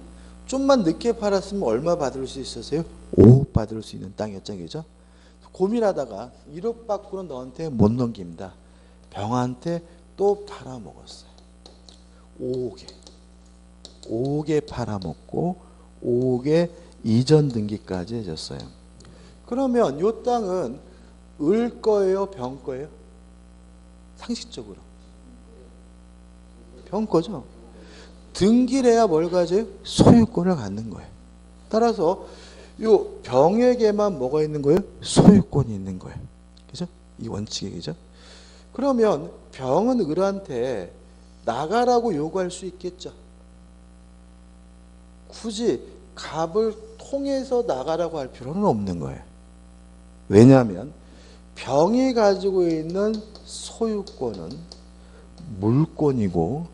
좀만 늦게 팔았으면 얼마 받을 수 있었어요? 5억 받을 수 있는 땅이었죠. 그죠? 고민하다가 1억 받고는 너한테 못 넘깁니다. 병한테 또 팔아먹었어요. 5억에 팔아먹고 5억에 이전 등기까지 해줬어요. 그러면 이 땅은 을 거예요? 병 거예요? 상식적으로 병 거죠. 등기를 해야 뭘 가져요? 소유권을 갖는 거예요. 따라서 이 병에게만 뭐가 있는 거예요? 소유권이 있는 거예요. 그죠? 이 원칙이죠. 그러면 병은 을한테 나가라고 요구할 수 있겠죠. 굳이 갑을 통해서 나가라고 할 필요는 없는 거예요. 왜냐하면 병이 가지고 있는 소유권은 물권이고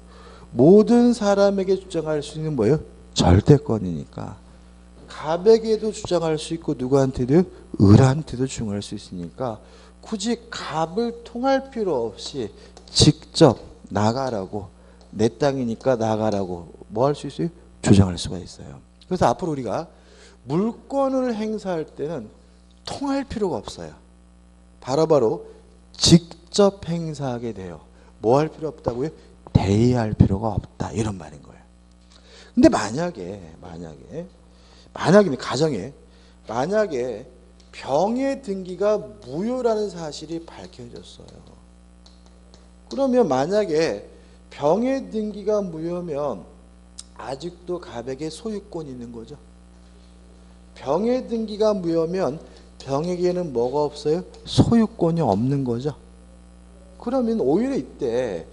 모든 사람에게 주장할 수 있는 뭐예요? 절대권이니까 갑에게도 주장할 수 있고 누구한테도? 을한테도 주장할 수 있으니까 굳이 갑을 통할 필요 없이 직접 나가라고 내 땅이니까 나가라고 뭐 할 수 있어요? 주장할 수가 있어요. 그래서 앞으로 우리가 물권을 행사할 때는 통할 필요가 없어요. 바로 직접 행사하게 돼요. 뭐 할 필요 없다고요? 대의할 필요가 없다. 이런 말인 거예요. 근데 만약에 병의 등기가 무효라는 사실이 밝혀졌어요. 그러면 만약에 병의 등기가 무효면 아직도 갑에게 소유권이 있는 거죠. 병의 등기가 무효면 병에게는 뭐가 없어요? 소유권이 없는 거죠. 그러면 오히려 이때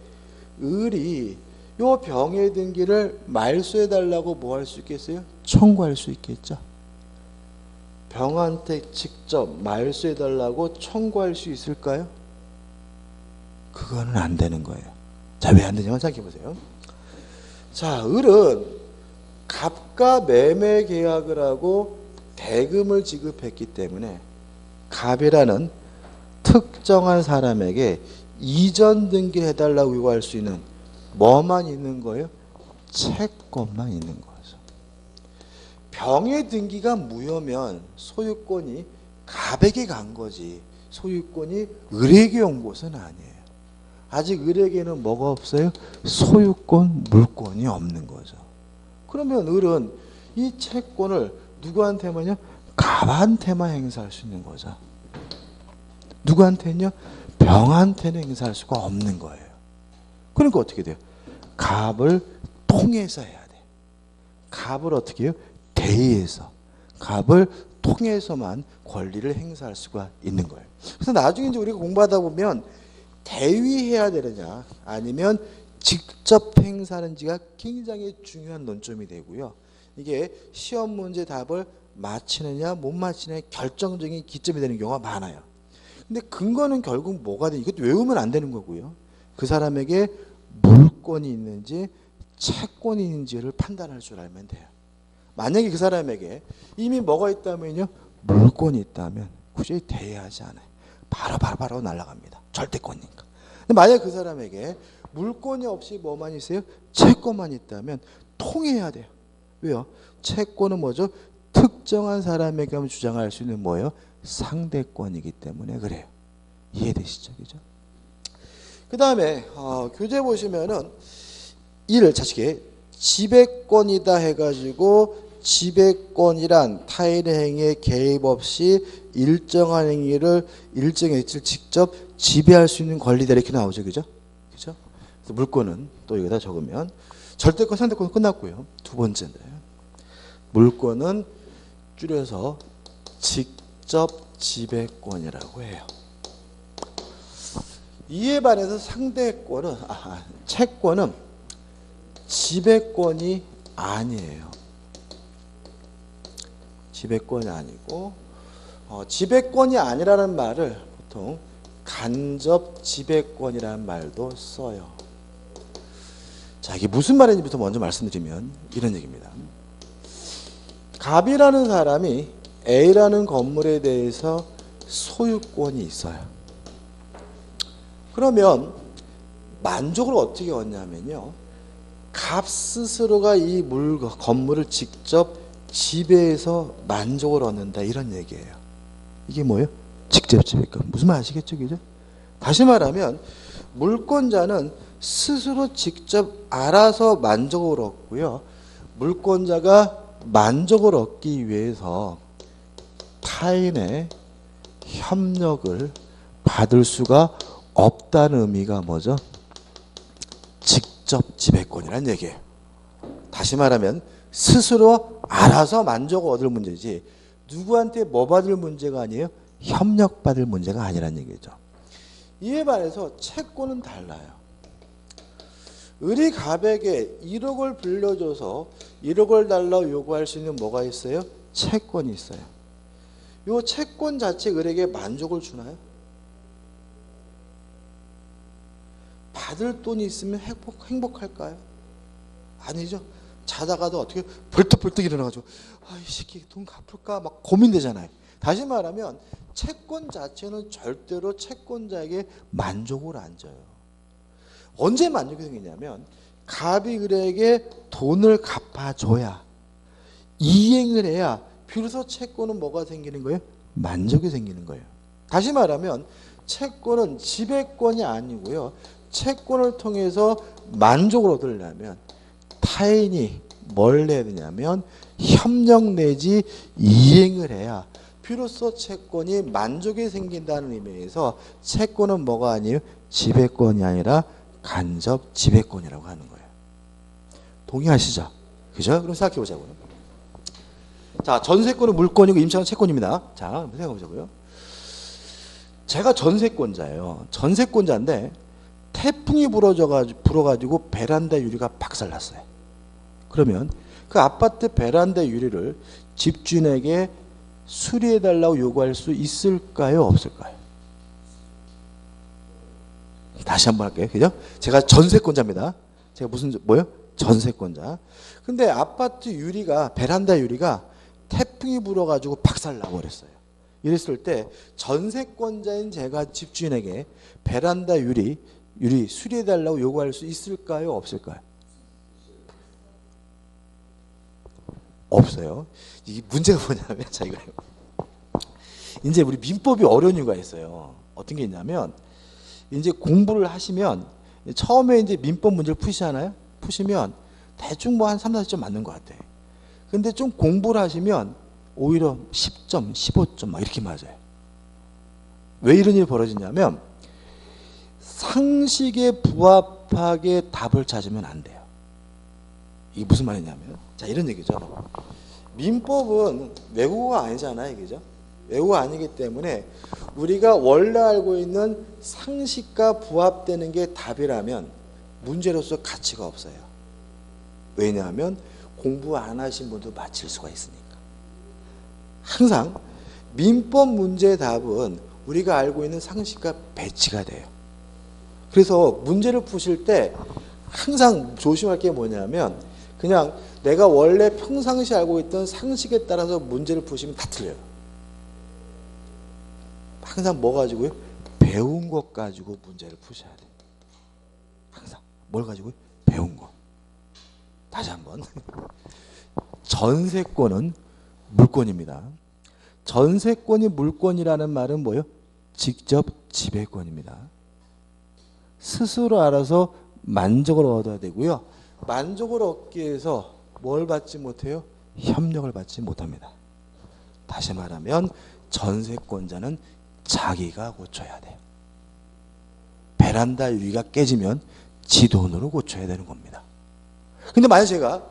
을이 요 병의 등기를 말소해 달라고 뭐 할 수 있겠어요? 청구할 수 있겠죠. 병한테 직접 말소해 달라고 청구할 수 있을까요? 그거는 안 되는 거예요. 자, 왜 안 되냐면 생각해 보세요. 자, 을은 갑과 매매 계약을 하고 대금을 지급했기 때문에 갑이라는 특정한 사람에게 이전 등기를 해달라고 요구할 수 있는 뭐만 있는 거예요? 채권만 있는 거죠. 병의 등기가 무효면 소유권이 갑에게 간 거지 소유권이 을에게 온 것은 아니에요. 아직 을에게는 뭐가 없어요? 소유권, 물권이 없는 거죠. 그러면 을은 이 채권을 누구한테만요? 갑한테만 행사할 수 있는 거죠. 누구한테는요? 병한테는 행사할 수가 없는 거예요. 그러니까 어떻게 돼요? 갑을 통해서 해야 돼. 갑을 어떻게 해요? 대의해서. 갑을 통해서만 권리를 행사할 수가 있는 거예요. 그래서 나중에 이제 우리가 공부하다 보면 대위해야 되느냐 아니면 직접 행사하는지가 굉장히 중요한 논점이 되고요. 이게 시험 문제 답을 맞히느냐 못 맞히느냐 결정적인 기점이 되는 경우가 많아요. 근데 근거는 결국 뭐가 돼? 이것도 외우면 안 되는 거고요. 그 사람에게 물권이 있는지 채권이 있는지를 판단할 줄 알면 돼요. 만약에 그 사람에게 이미 뭐가 있다면요, 물권이 있다면 굳이 대여하지 않아요. 바로 날아갑니다. 절대권이니까. 근데 만약 그 사람에게 물권이 없이 뭐만 있어요? 채권만 있다면 통해야 돼요. 왜요? 채권은 뭐죠? 특정한 사람에게만 주장할 수 있는 뭐예요? 상대권이기 때문에 그래요. 이해되시죠? 그죠? 그 다음에 교재 보시면은 1 자식의 지배권이다 해가지고 지배권이란 타인의 행위에 개입 없이 일정한 행위를 일정의 일치를 직접 지배할 수 있는 권리다 이렇게 나오죠. 그죠? 그죠? 그래서 물권은 또 여기다 적으면 절대권 상대권 끝났고요. 두 번째인데 물권은 줄여서 직접 지배권이라고 해요. 이에 반해서 상대권은 채권은 지배권이 아니에요. 지배권이 아니고 지배권이 아니라는 말을 보통 간접 지배권이라는 말도 써요. 자, 이게 무슨 말인지부터 먼저 말씀드리면 이런 얘기입니다. 갑이라는 사람이 A라는 건물에 대해서 소유권이 있어요. 그러면 만족을 어떻게 얻냐면요, 갑 스스로가 이 건물을 직접 지배해서 만족을 얻는다 이런 얘기예요. 이게 뭐예요? 직접 지배권. 무슨 말 아시겠죠? 그죠? 다시 말하면 물권자는 스스로 직접 알아서 만족을 얻고요. 물권자가 만족을 얻기 위해서 타인의 협력을 받을 수가 없다는 의미가 뭐죠? 직접 지배권이라는 얘기예요. 다시 말하면 스스로 알아서 만족을 얻을 문제지 누구한테 뭐 받을 문제가 아니에요. 협력받을 문제가 아니라는 얘기죠. 이에 반해서 채권은 달라요. 을이 갑에게 1억을 빌려줘서 1억을 달라고 요구할 수 있는 뭐가 있어요? 채권이 있어요. 이 채권 자체 을에게 만족을 주나요? 받을 돈이 있으면 행복할까요? 아니죠. 자다가도 어떻게 벌떡벌떡 일어나가지고 이 새끼 돈 갚을까 막 고민되잖아요. 다시 말하면 채권 자체는 절대로 채권자에게 만족을 안 줘요. 언제 만족이 생기냐면 갑이 을에게 돈을 갚아줘야 이행을 해야 비로소 채권은 뭐가 생기는 거예요? 만족이 생기는 거예요. 다시 말하면 채권은 지배권이 아니고요. 채권을 통해서 만족을 얻으려면 타인이 뭘 해야 되냐면 협력 내지 이행을 해야 비로소 채권이 만족이 생긴다는 의미에서 채권은 뭐가 아니에요? 지배권이 아니라 간접 지배권이라고 하는 거예요. 동의하시죠? 그죠? 그럼 생각해 보자고요. 자, 전세권은 물권이고 임차는 채권입니다. 자, 한번 생각해 보자고요. 제가 전세권자예요. 전세권자인데 태풍이 불어가지고 베란다 유리가 박살났어요. 그러면 그 아파트 베란다 유리를 집주인에게 수리해달라고 요구할 수 있을까요? 없을까요? 다시 한번 할게요. 그죠? 제가 전세권자입니다. 제가 뭐요? 전세권자. 근데 아파트 유리가, 베란다 유리가 태풍이 불어가지고 박살나버렸어요. 이랬을 때 전세권자인 제가 집주인에게 베란다 유리 수리해달라고 요구할 수 있을까요? 없을까요? 없어요. 이 문제가 뭐냐면 자 이거예요. 이제 우리 민법이 어려운 이유가 있어요. 어떤 게 있냐면 이제 공부를 하시면 처음에 이제 민법 문제를 푸시잖아요. 푸시면 대충 뭐 한 3, 40점 맞는 것 같아. 근데 좀 공부를 하시면 오히려 10점, 15점 막 이렇게 맞아요. 왜 이런 일이 벌어지냐면 상식에 부합하게 답을 찾으면 안 돼요. 이게 무슨 말이냐면 자 이런 얘기죠. 민법은 외국어가 아니잖아요. 그죠? 외국어가 아니기 때문에 우리가 원래 알고 있는 상식과 부합되는 게 답이라면 문제로서 가치가 없어요. 왜냐하면 공부 안 하신 분도 맞힐 수가 있으니까. 항상 민법 문제의 답은 우리가 알고 있는 상식과 배치가 돼요. 그래서 문제를 푸실 때 항상 조심할 게 뭐냐면 그냥 내가 원래 평상시 알고 있던 상식에 따라서 문제를 푸시면 다 틀려요. 항상 뭐 가지고요? 배운 것 가지고 문제를 푸셔야 돼요. 항상 뭘 가지고요? 배운 거. 다시 한번. 전세권은 물권입니다. 전세권이 물권이라는 말은 뭐예요? 직접 지배권입니다. 스스로 알아서 만족을 얻어야 되고요. 만족을 얻기 위해서 뭘 받지 못해요? 협력을 받지 못합니다. 다시 말하면 전세권자는 자기가 고쳐야 돼요. 베란다 유리가 깨지면 지 돈으로 고쳐야 되는 겁니다. 근데 만약 제가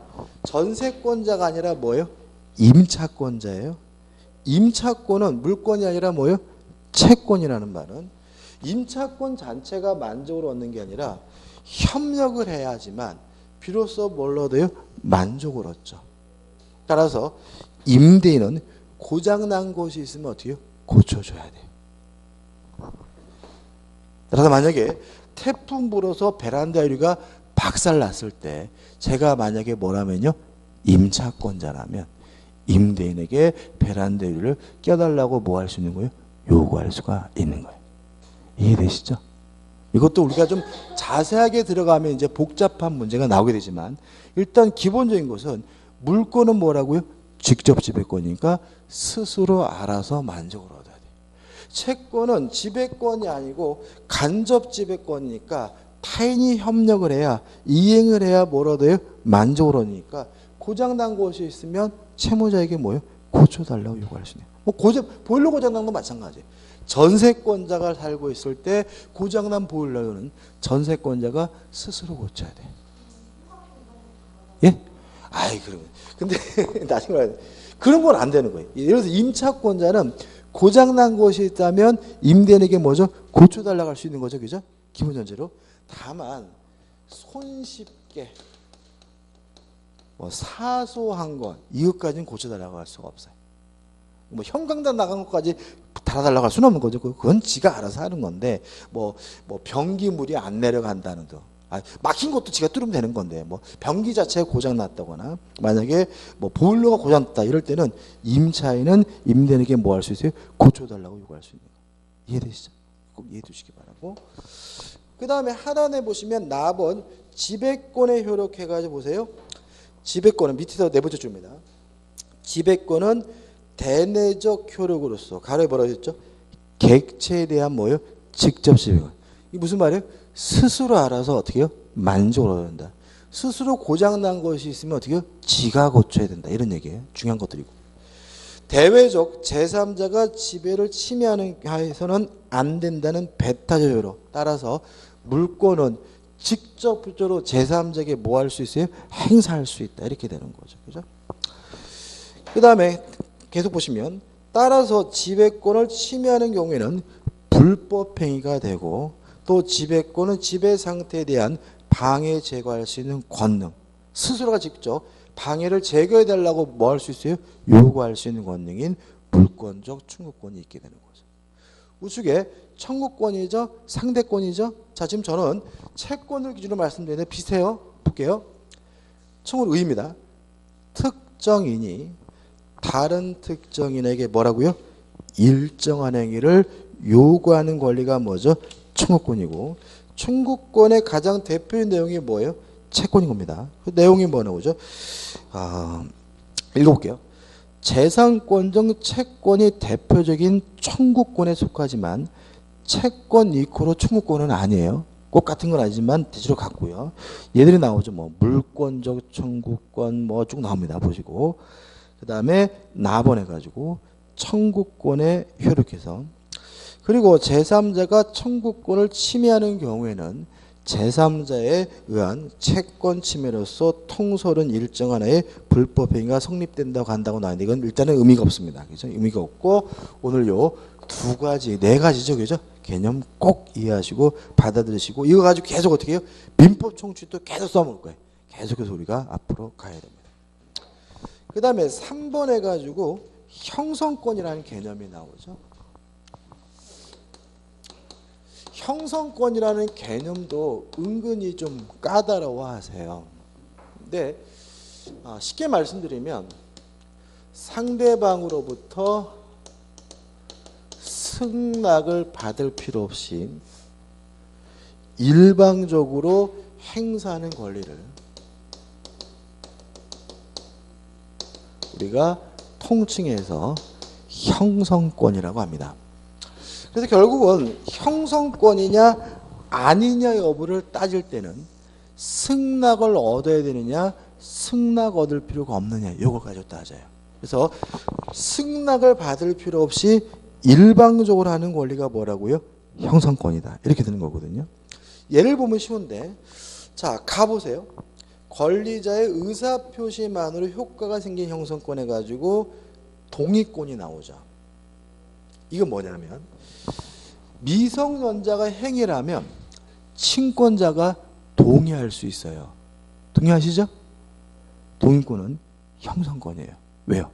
전세권자가 아니라 뭐예요? 임차권자예요. 임차권은 물권이 아니라 뭐예요? 채권이라는 말은 임차권 자체가 만족을 얻는 게 아니라 협력을 해야지만 비로소 뭘 얻어요? 만족을 얻죠. 따라서 임대인은 고장난 곳이 있으면 어떻게 해요? 고쳐줘야 돼요. 따라서 만약에 태풍 불어서 베란다 유리가 박살났을 때 제가 만약에 뭐라면요? 임차권자라면 임대인에게 베란다 유리를 껴달라고 뭐 할 수 있는 거예요? 요구할 수가 있는 거예요. 이해되시죠? 이것도 우리가 좀 자세하게 들어가면 이제 복잡한 문제가 나오게 되지만 일단 기본적인 것은 물권은 뭐라고요? 직접 지배권이니까 스스로 알아서 만족을 얻어야 돼요. 채권은 지배권이 아니고 간접 지배권이니까 타인이 협력을 해야 이행을 해야 뭘 얻어요? 만족을 얻으니까 고장난 곳이 있으면 채무자에게 뭐예요? 고쳐달라고 요구할 수 있네요. 뭐 보일러 고장난 건 마찬가지예요. 전세권자가 살고 있을 때 고장난 보일러는 전세권자가 스스로 고쳐야 돼. 예? 아이 그러면 근데 나중에 말해 그런 건 안 되는 거예요. 예를 들어서 임차권자는 고장난 곳이 있다면 임대인에게 뭐죠? 고쳐달라고 할 수 있는 거죠, 그죠? 기본 전제로. 다만 손쉽게 뭐 사소한 것 이것까지는 고쳐달라고 할 수가 없어요. 뭐 형광등 나간 것까지 달아달라고 할 수는 없는 거죠. 그건 지가 알아서 하는 건데 뭐 변기물이 안 내려간다는 거. 막힌 것도 지가 뚫으면 되는 건데 뭐 변기 자체가 고장 났다거나 만약에 뭐 보일러가 고장 났다 이럴 때는 임차인은 임대인에게 뭐 할 수 있어요? 고쳐달라고 요구할 수 있는 거예요. 이해되시죠? 꼭 이해해 두시기 바라고. 그 다음에 하단에 보시면 납은 지배권에 효력해가지고 보세요. 지배권은 밑에서 네 번째 줄입니다. 지배권은 대내적 효력으로서 가로에 뭐라고 했죠? 객체에 대한 뭐예요? 직접 지배권. 이게 무슨 말이에요? 스스로 알아서 어떻게 해요? 만족을 얻는다. 스스로 고장난 것이 있으면 어떻게 해요? 지가 고쳐야 된다. 이런 얘기예요. 중요한 것들이고. 대외적 제3자가 지배를 침해하는 하에서는 안 된다는 배타적 효력. 따라서 물권은 직접적으로 제3자에게 뭐 할 수 있어요? 행사할 수 있다. 이렇게 되는 거죠. 그죠? 그 다음에 계속 보시면 따라서 지배권을 침해하는 경우에는 불법행위가 되고 또 지배권은 지배 상태에 대한 방해 제거할 수 있는 권능. 스스로가 직접 방해를 제거해달라고 뭐 할 수 있어요? 요구할 수 있는 권능인 물권적 충고권이 있게 되는 거죠. 우측에 청구권이죠. 상대권이죠. 자, 지금 저는 채권을 기준으로 말씀드리는데 비슷해요. 볼게요. 청구는 의입니다. 특정인이 다른 특정인에게 뭐라고요? 일정한 행위를 요구하는 권리가 뭐죠? 청구권이고, 청구권의 가장 대표적인 내용이 뭐예요? 채권인 겁니다. 그 내용이 뭐 나오죠? 읽어볼게요. 재산권적 채권이 대표적인 청구권에 속하지만 채권 이코로 청구권은 아니에요. 꼭 같은 건 아니지만 대체로 같고요. 얘들이 나오죠. 뭐 물권적 청구권 뭐 쭉 나옵니다. 보시고 그 다음에 납언해가지고 청구권에 효력해서, 그리고 제3자가 청구권을 침해하는 경우에는 제3자에 의한 채권 침해로서 통솔은 일정한 하에 불법 행위가 성립된다고 한다고 나왔는데 이건 일단은 의미가 없습니다. 그죠? 의미가 없고 오늘 요 두 가지, 네 가지죠. 그죠? 개념 꼭 이해하시고 받아들이시고 이거 가지고 계속 어떻게 해요? 민법 총칙도 계속 써먹을 거예요. 계속해서 우리가 앞으로 가야 됩니다. 그 다음에 3번 해가지고 형성권이라는 개념이 나오죠. 형성권이라는 개념도 은근히 좀 까다로워하세요. 근데 쉽게 말씀드리면 상대방으로부터 승낙을 받을 필요 없이 일방적으로 행사하는 권리를 우리가 통칭해서 형성권이라고 합니다. 그래서 결국은 형성권이냐 아니냐 여부를 따질 때는 승낙을 얻어야 되느냐 승낙 얻을 필요가 없느냐 이걸 가지고 따져요. 그래서 승낙을 받을 필요 없이 일방적으로 하는 권리가 뭐라고요? 형성권이다. 이렇게 되는 거거든요. 예를 보면 쉬운데, 자 가보세요. 권리자의 의사표시만으로 효과가 생긴 형성권 해가지고 동의권이 나오죠. 이건 뭐냐면 미성년자가 행위를 하면 친권자가 동의할 수 있어요. 동의하시죠? 동의권은 형성권이에요. 왜요?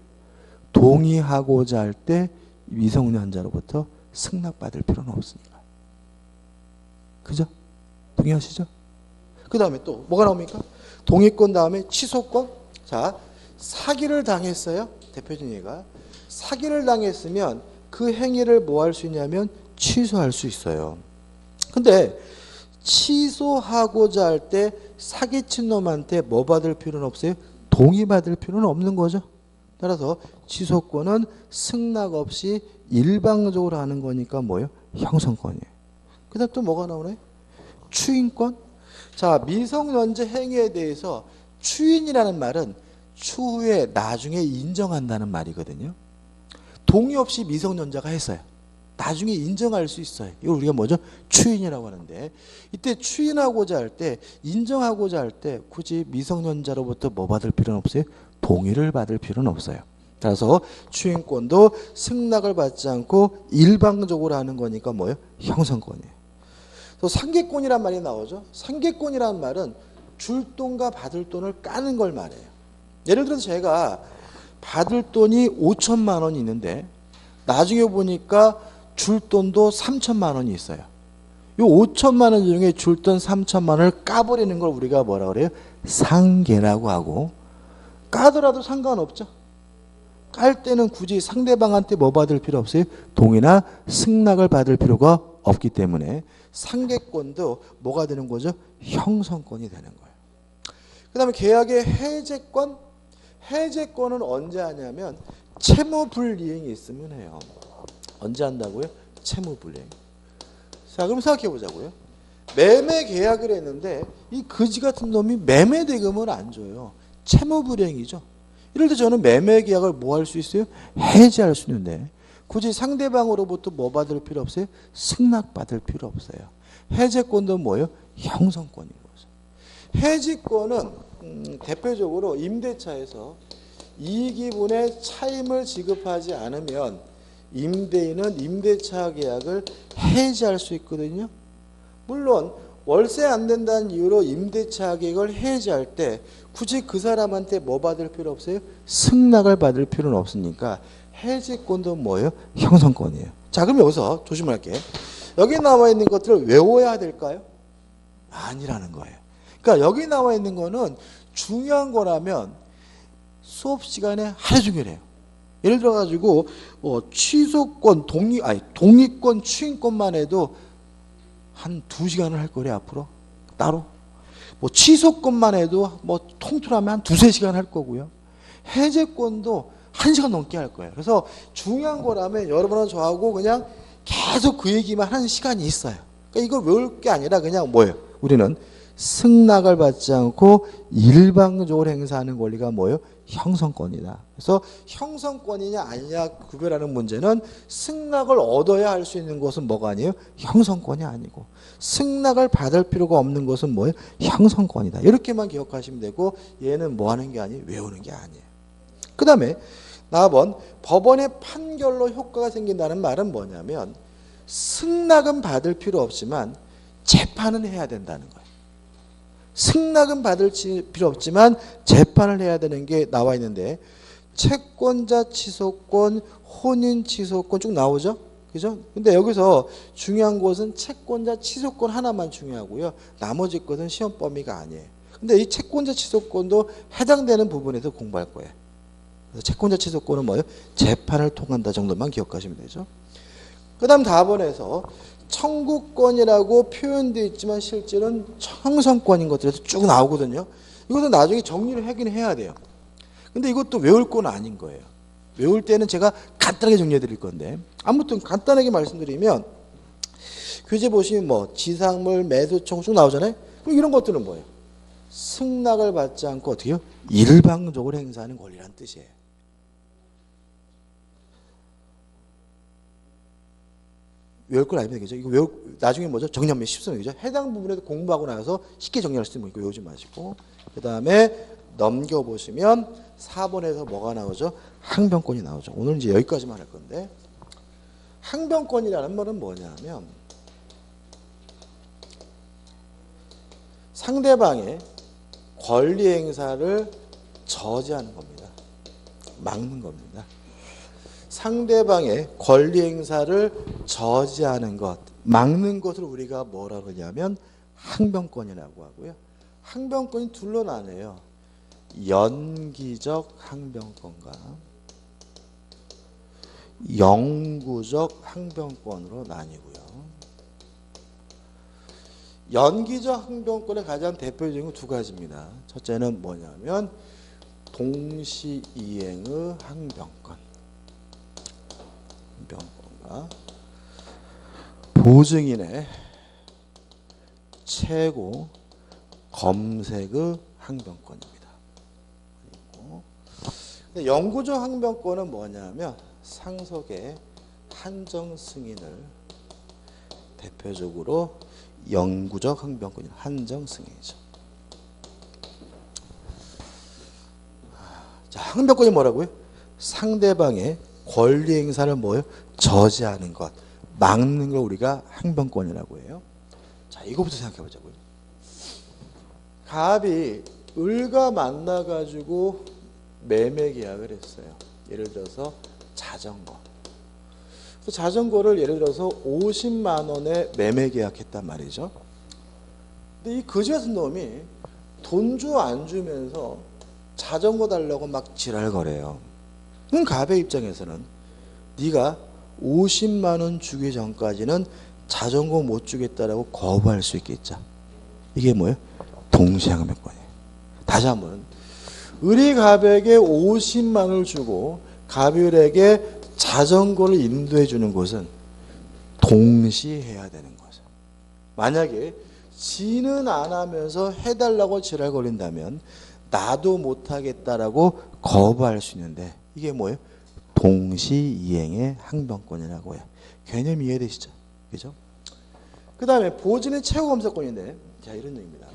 동의하고자 할 때 미성년자로부터 승낙받을 필요는 없으니까. 그죠? 동의하시죠? 그 다음에 또 뭐가 나옵니까? 동의권 다음에 취소권. 자, 사기를 당했어요. 대표적인 예가. 사기를 당했으면 그 행위를 뭐 할 수 있냐면 취소할 수 있어요. 근데 취소하고자 할 때 사기친 놈한테 뭐 받을 필요는 없어요? 동의받을 필요는 없는 거죠. 따라서 취소권은 승낙 없이 일방적으로 하는 거니까 뭐예요? 형성권이에요. 그 다음 또 뭐가 나오나요? 추인권. 자, 미성년자 행위에 대해서 추인이라는 말은 추후에 나중에 인정한다는 말이거든요. 동의 없이 미성년자가 했어요. 나중에 인정할 수 있어요. 이걸 우리가 뭐죠? 추인이라고 하는데, 이때 추인하고자 할 때, 인정하고자 할 때 굳이 미성년자로부터 뭐 받을 필요는 없어요? 동의를 받을 필요는 없어요. 따라서 추인권도 승낙을 받지 않고 일방적으로 하는 거니까 뭐예요? 형성권이에요. 또 상계권이란 말이 나오죠. 상계권이란 말은 줄 돈과 받을 돈을 까는 걸 말해요. 예를 들어서 제가 받을 돈이 5천만 원이 있는데 나중에 보니까 줄 돈도 3천만 원이 있어요. 이 5천만 원 중에 줄 돈 3천만 원을 까버리는 걸 우리가 뭐라 그래요? 상계라고 하고, 까더라도 상관없죠. 깔 때는 굳이 상대방한테 뭐 받을 필요 없어요? 동의나 승낙을 받을 필요가 없기 때문에 상계권도 뭐가 되는 거죠? 형성권이 되는 거예요. 그 다음에 계약의 해제권. 해제권은 언제 하냐면 채무불이행이 있으면 해요. 언제 한다고요? 채무불이행. 자, 그럼 생각해 보자고요. 매매 계약을 했는데 이 거지 같은 놈이 매매 대금을 안 줘요. 채무불이행이죠. 이럴 때 저는 매매 계약을 뭐 할 수 있어요? 해지할 수 있는데 굳이 상대방으로부터 뭐 받을 필요 없어요? 승낙 받을 필요 없어요. 해제권도 뭐예요? 형성권인 거죠. 해지권은 대표적으로 임대차에서 이익이분의 차임을 지급하지 않으면 임대인은 임대차 계약을 해지할 수 있거든요. 물론 월세 안 된다는 이유로 임대차 계약을 해지할 때 굳이 그 사람한테 뭐 받을 필요 없어요? 승낙을 받을 필요는 없으니까 해지권도 뭐예요? 형성권이에요. 자, 그럼 여기서 조심할게. 여기 나와 있는 것들을 외워야 될까요? 아니라는 거예요. 그러니까 여기 나와 있는 거는 중요한 거라면 수업 시간에 하루 종일 해요. 예를 들어 가지고 취소권, 독립권, 추인권만 해도 한 2시간을 할 거래 앞으로 따로. 취소권만 해도 통틀하면 한 2-3시간 할 거고요. 해제권도 1시간 넘게 할 거예요. 그래서 중요한 거라면 여러분하고 저하고 그냥 계속 그 얘기만 하는 시간이 있어요. 그러니까 이걸 외울 게 아니라 그냥 뭐예요? 우리는 승낙을 받지 않고 일방적으로 행사하는 권리가 뭐예요? 형성권이다. 그래서 형성권이냐 아니냐 구별하는 문제는 승낙을 얻어야 할 수 있는 것은 뭐가 아니에요? 형성권이 아니고 승낙을 받을 필요가 없는 것은 뭐예요? 형성권이다. 이렇게만 기억하시면 되고 얘는 뭐 하는 게 아니에요? 외우는 게 아니에요. 그 다음에 나번 법원의 판결로 효과가 생긴다는 말은 뭐냐면 승낙은 받을 필요 없지만 재판은 해야 된다는 거예요. 승낙은 받을 필요 없지만 재판을 해야 되는 게 나와 있는데 채권자 취소권, 혼인 취소권 쭉 나오죠? 그죠? 근데 여기서 중요한 것은 채권자 취소권 하나만 중요하고요. 나머지 것은 시험 범위가 아니에요. 근데 이 채권자 취소권도 해당되는 부분에서 공부할 거예요. 그래서 채권자 취소권은 뭐예요? 재판을 통한다 정도만 기억하시면 되죠. 그 다음 다번에서 청구권이라고 표현되어 있지만 실제로는 형성권인 것들에서 쭉 나오거든요. 이것은 나중에 정리를 하긴 해야 돼요. 근데 이것도 외울 건 아닌 거예요. 외울 때는 제가 간단하게 정리해 드릴 건데 아무튼 간단하게 말씀드리면 교재 보시면 지상물, 매수 청구 쭉 나오잖아요. 그럼 이런 것들은 뭐예요? 승낙을 받지 않고 어떻게 해요? 일방적으로 행사하는 권리라는 뜻이에요. 외울 건 아닙니다. 그죠? 이거 나중에 뭐죠? 정리하면 쉽습니다. 그죠? 해당 부분에서 공부하고 나서 쉽게 정리할 수 있는 거 외우지 마시고. 그 다음에 넘겨보시면 4번에서 뭐가 나오죠? 항변권이 나오죠. 오늘 이제 여기까지만 할 건데. 항변권이라는 말은 뭐냐면 상대방의 권리 행사를 저지하는 겁니다. 막는 겁니다. 상대방의 권리 행사를 저지하는 것, 막는 것을 우리가 뭐라고 하냐면 항변권이라고 하고요. 항변권이 둘로 나뉘어요. 연기적 항변권과 영구적 항변권으로 나뉘고요. 연기적 항변권의 가장 대표적인 두 가지입니다. 첫째는 뭐냐면 동시이행의 항변권. 항변권과 보증인의 최고 검색의 항변권입니다. 그리고 영구적 항변권은 뭐냐면 상속의 한정 승인을 대표적으로 영구적 항변권이 한정 승인이죠. 자, 항변권이 뭐라고요? 상대방의 권리 행사를 뭐예요? 저지하는 것, 막는 걸 우리가 항변권이라고 해요. 자, 이거부터 생각해 보자고요. 갑이 을과 만나 가지고 매매 계약을 했어요. 예를 들어서 자전거. 그 자전거를 예를 들어서 50만 원에 매매 계약했단 말이죠. 근데 이 거지 같은 놈이 돈 줘 안 주면서 자전거 달라고 막 지랄거려요. 그럼 갑의 입장에서는 네가 50만 원 주기 전까지는 자전거 못 주겠다라고 거부할 수 있겠죠. 이게 뭐예요? 동시항변권이에요. 다시 한번 을이 갑에게 50만 원을 주고 갑이 을에게 자전거를 인도해 주는 것은 동시해야 되는 거죠. 만약에 지는 안 하면서 해달라고 지랄거린다면 나도 못하겠다라고 거부할 수 있는데 이게 뭐예요? 동시이행의 항변권이라고 해요. 개념 이해되시죠? 그죠? 그 다음에 보증의 최고 검사권인데 자 이런 얘기입니다.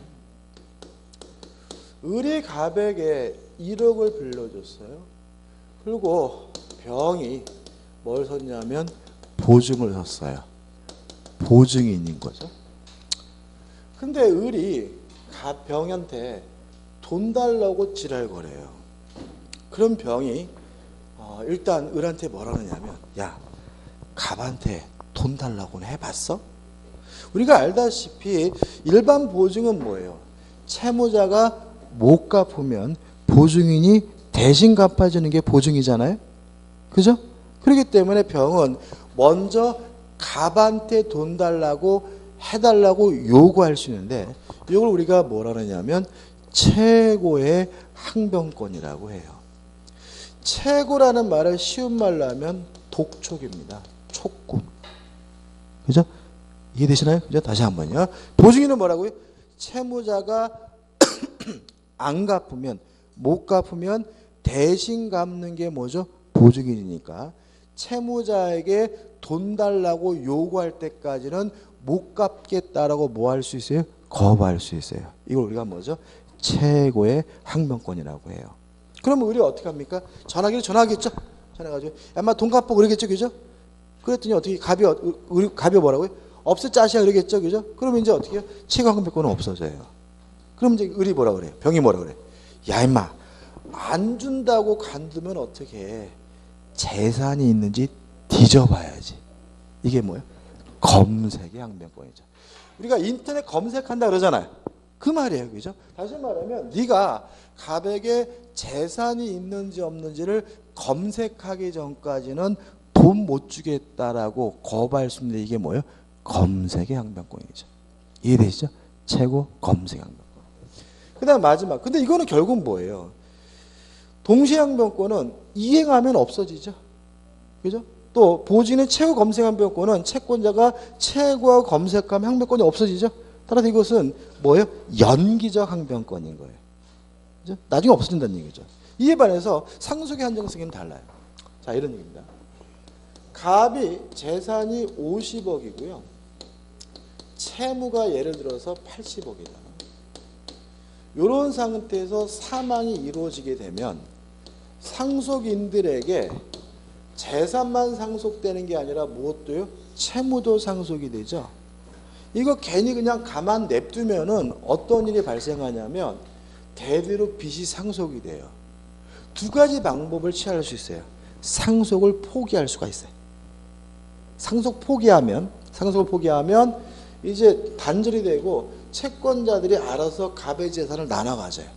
을이 갑에게 1억을 빌려줬어요. 그리고 병이 뭘 섰냐면 보증을 섰어요. 보증이 있는 거죠. 근데 을이 병한테 돈 달라고 지랄거려요. 그럼 병이 일단 을한테 뭐라 그러냐면 야 갑한테 돈 달라고는 해봤어? 우리가 알다시피 일반 보증은 뭐예요? 채무자가 못 갚으면 보증인이 대신 갚아주는 게 보증이잖아요. 그죠? 그렇기 때문에 병은 먼저 갑한테 돈 달라고 해달라고 요구할 수 있는데 이걸 우리가 뭐라 그러냐면 최고의 항변권이라고 해요. 최고라는 말을 쉬운 말로 하면 독촉입니다. 촉구. 그죠? 이해되시나요? 그죠? 다시 한번요. 보증인은 뭐라고요? 채무자가 안 갚으면, 못 갚으면 대신 갚는 게 뭐죠? 보증인이니까 채무자에게 돈 달라고 요구할 때까지는 못 갚겠다라고 뭐 할 수 있어요? 거부할 수 있어요. 이걸 우리가 뭐죠? 최고의 항변권이라고 해요. 그러면 우리 어떻게 합니까? 전화기를 전화하겠죠? 전화가지고 엄마 돈 갚아 그러겠죠? 그죠? 그랬더니 어떻게 갑이 뭐라고요? 없을 자시야 그러겠죠? 그죠? 그러면 이제 어떻게 해요? 최고 항변권은 없어져요. 그럼 이제 을이 뭐라 그래요? 병이 뭐라 그래? 야 임마 안 준다고 간두면 어떻게 해? 재산이 있는지 뒤져봐야지. 이게 뭐예요? 검색의 항변권이죠. 우리가 인터넷 검색한다 그러잖아요. 그 말이에요. 그죠? 다시 말하면 네가 갑에게 재산이 있는지 없는지를 검색하기 전까지는 돈 못 주겠다라고 거부할 수 있는데 이게 뭐예요? 검색의 항변권이죠. 이해되시죠? 최고 검색 항변권. 그 다음 마지막. 근데 이거는 결국 뭐예요? 동시에 항변권은 이행하면 없어지죠. 그죠? 또 보증인의 최고 검색 항변권은 채권자가 최고와 검색하면 항변권이 없어지죠. 따라서 이것은 뭐예요? 연기적 항변권인 거예요. 그죠? 나중에 없어진다는 얘기죠. 이에 반해서 상속의 한정 승인은 달라요. 자, 이런 얘기입니다. 갑이 재산이 50억이고요. 채무가 예를 들어서 80억이다. 이런 상태에서 사망이 이루어지게 되면 상속인들에게 재산만 상속되는 게 아니라 무엇도요? 채무도 상속이 되죠. 이거 괜히 그냥 가만 냅두면은 어떤 일이 발생하냐면 대대로 빚이 상속이 돼요. 두 가지 방법을 취할 수 있어요. 상속을 포기할 수가 있어요. 상속을 포기하면 이제 단절이 되고 채권자들이 알아서 갑의 재산을 나눠 가져요.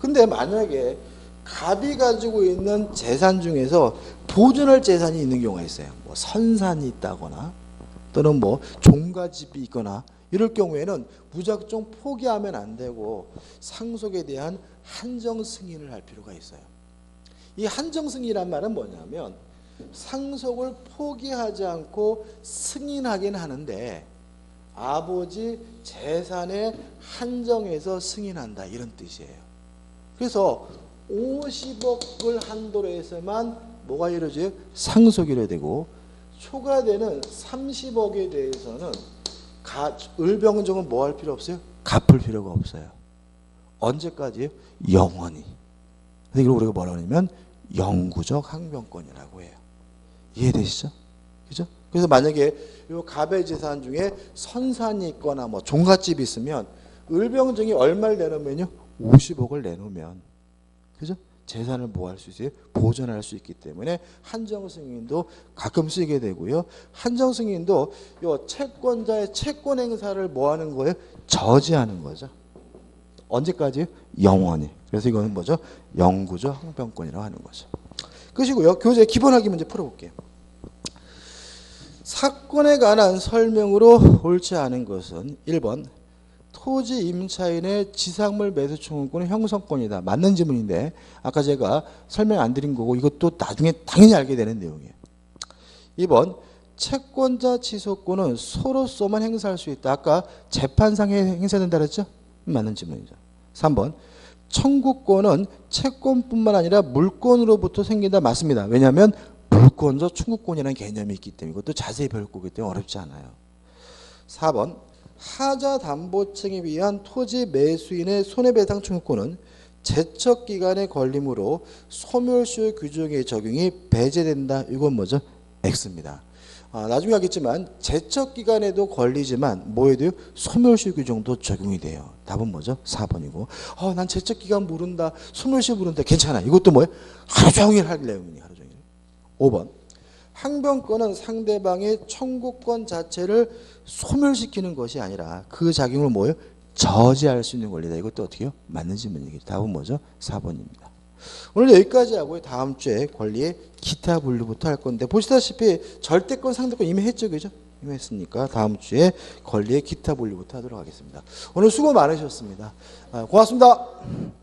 근데 만약에 갑이 가지고 있는 재산 중에서 보존할 재산이 있는 경우가 있어요. 뭐 선산이 있다거나 또는 뭐 종가집이 있거나 이럴 경우에는 무작정 포기하면 안 되고 상속에 대한 한정 승인을 할 필요가 있어요. 이 한정 승인이란 말은 뭐냐면 상속을 포기하지 않고 승인하긴 하는데 아버지 재산에 한정해서 승인한다 이런 뜻이에요. 그래서 50억을 한도로 해서만 뭐가 이루어져요? 상속이 이루어지고 초과되는 30억에 대해서는 을병정은 뭐 할 필요 없어요? 갚을 필요가 없어요. 언제까지요? 영원히. 그래서 이걸 우리가 뭐라 하냐면 영구적 항변권이라고 해요. 이해되시죠? 그죠? 그래서 만약에 요 갑의 재산 중에 선산이 있거나 뭐 종갓집이 있으면 을병정이 얼마를 내놓으면요? 50억을 내놓으면 그죠? 재산을 뭐 할 수 있어요? 보존할 수 있기 때문에 한정 승인도 가끔 쓰게 되고요. 한정 승인도 요 채권자의 채권 행사를 뭐 하는 거예요? 저지하는 거죠. 언제까지요? 영원히. 그래서 이거는 뭐죠? 영구적 항변권이라고 하는 거죠. 끝이고요. 교재 기본학위 문제 풀어볼게요. 사건에 관한 설명으로 옳지 않은 것은 1번 토지 임차인의 지상물 매수 청구권은 형성권이다. 맞는 지문인데 아까 제가 설명 안 드린 거고 이것도 나중에 당연히 알게 되는 내용이에요. 2번 채권자 취소권은 서로서만 행사할 수 있다. 아까 재판상에 행사된다 그랬죠? 맞는 지문이죠. 3번 청구권은 채권뿐만 아니라 물권으로부터 생긴다. 맞습니다. 왜냐하면 물권적 청구권이라는 개념이 있기 때문에 이것도 자세히 배울 거기 때문에 어렵지 않아요. 4번 하자 담보층에 의한 토지 매수인의 손해배상 청구권은 제척기간의 걸림으로 소멸시효 규정의 적용이 배제된다. 이건 뭐죠? X입니다. 나중에 하겠지만 제척기간에도 걸리지만 뭐에도요? 소멸시효 규정도 적용이 돼요. 답은 뭐죠? 4번이고 난 제척기간 모른다. 소멸시효 모른다. 괜찮아. 이것도 뭐예요? 하루 종일 할 내용이에요. 하루 종일. 5번 항변권은 상대방의 청구권 자체를 소멸시키는 것이 아니라 그 작용을 뭐예요? 저지할 수 있는 권리다. 이것도 어떻게 해요? 맞는 질문이겠죠. 답은 뭐죠? 4번입니다. 오늘 여기까지 하고 다음 주에 권리의 기타 분류부터 할 건데 보시다시피 절대권, 상대권 이미 했죠, 그죠? 이미 했으니까 다음 주에 권리의 기타 분류부터 하도록 하겠습니다. 오늘 수고 많으셨습니다. 고맙습니다.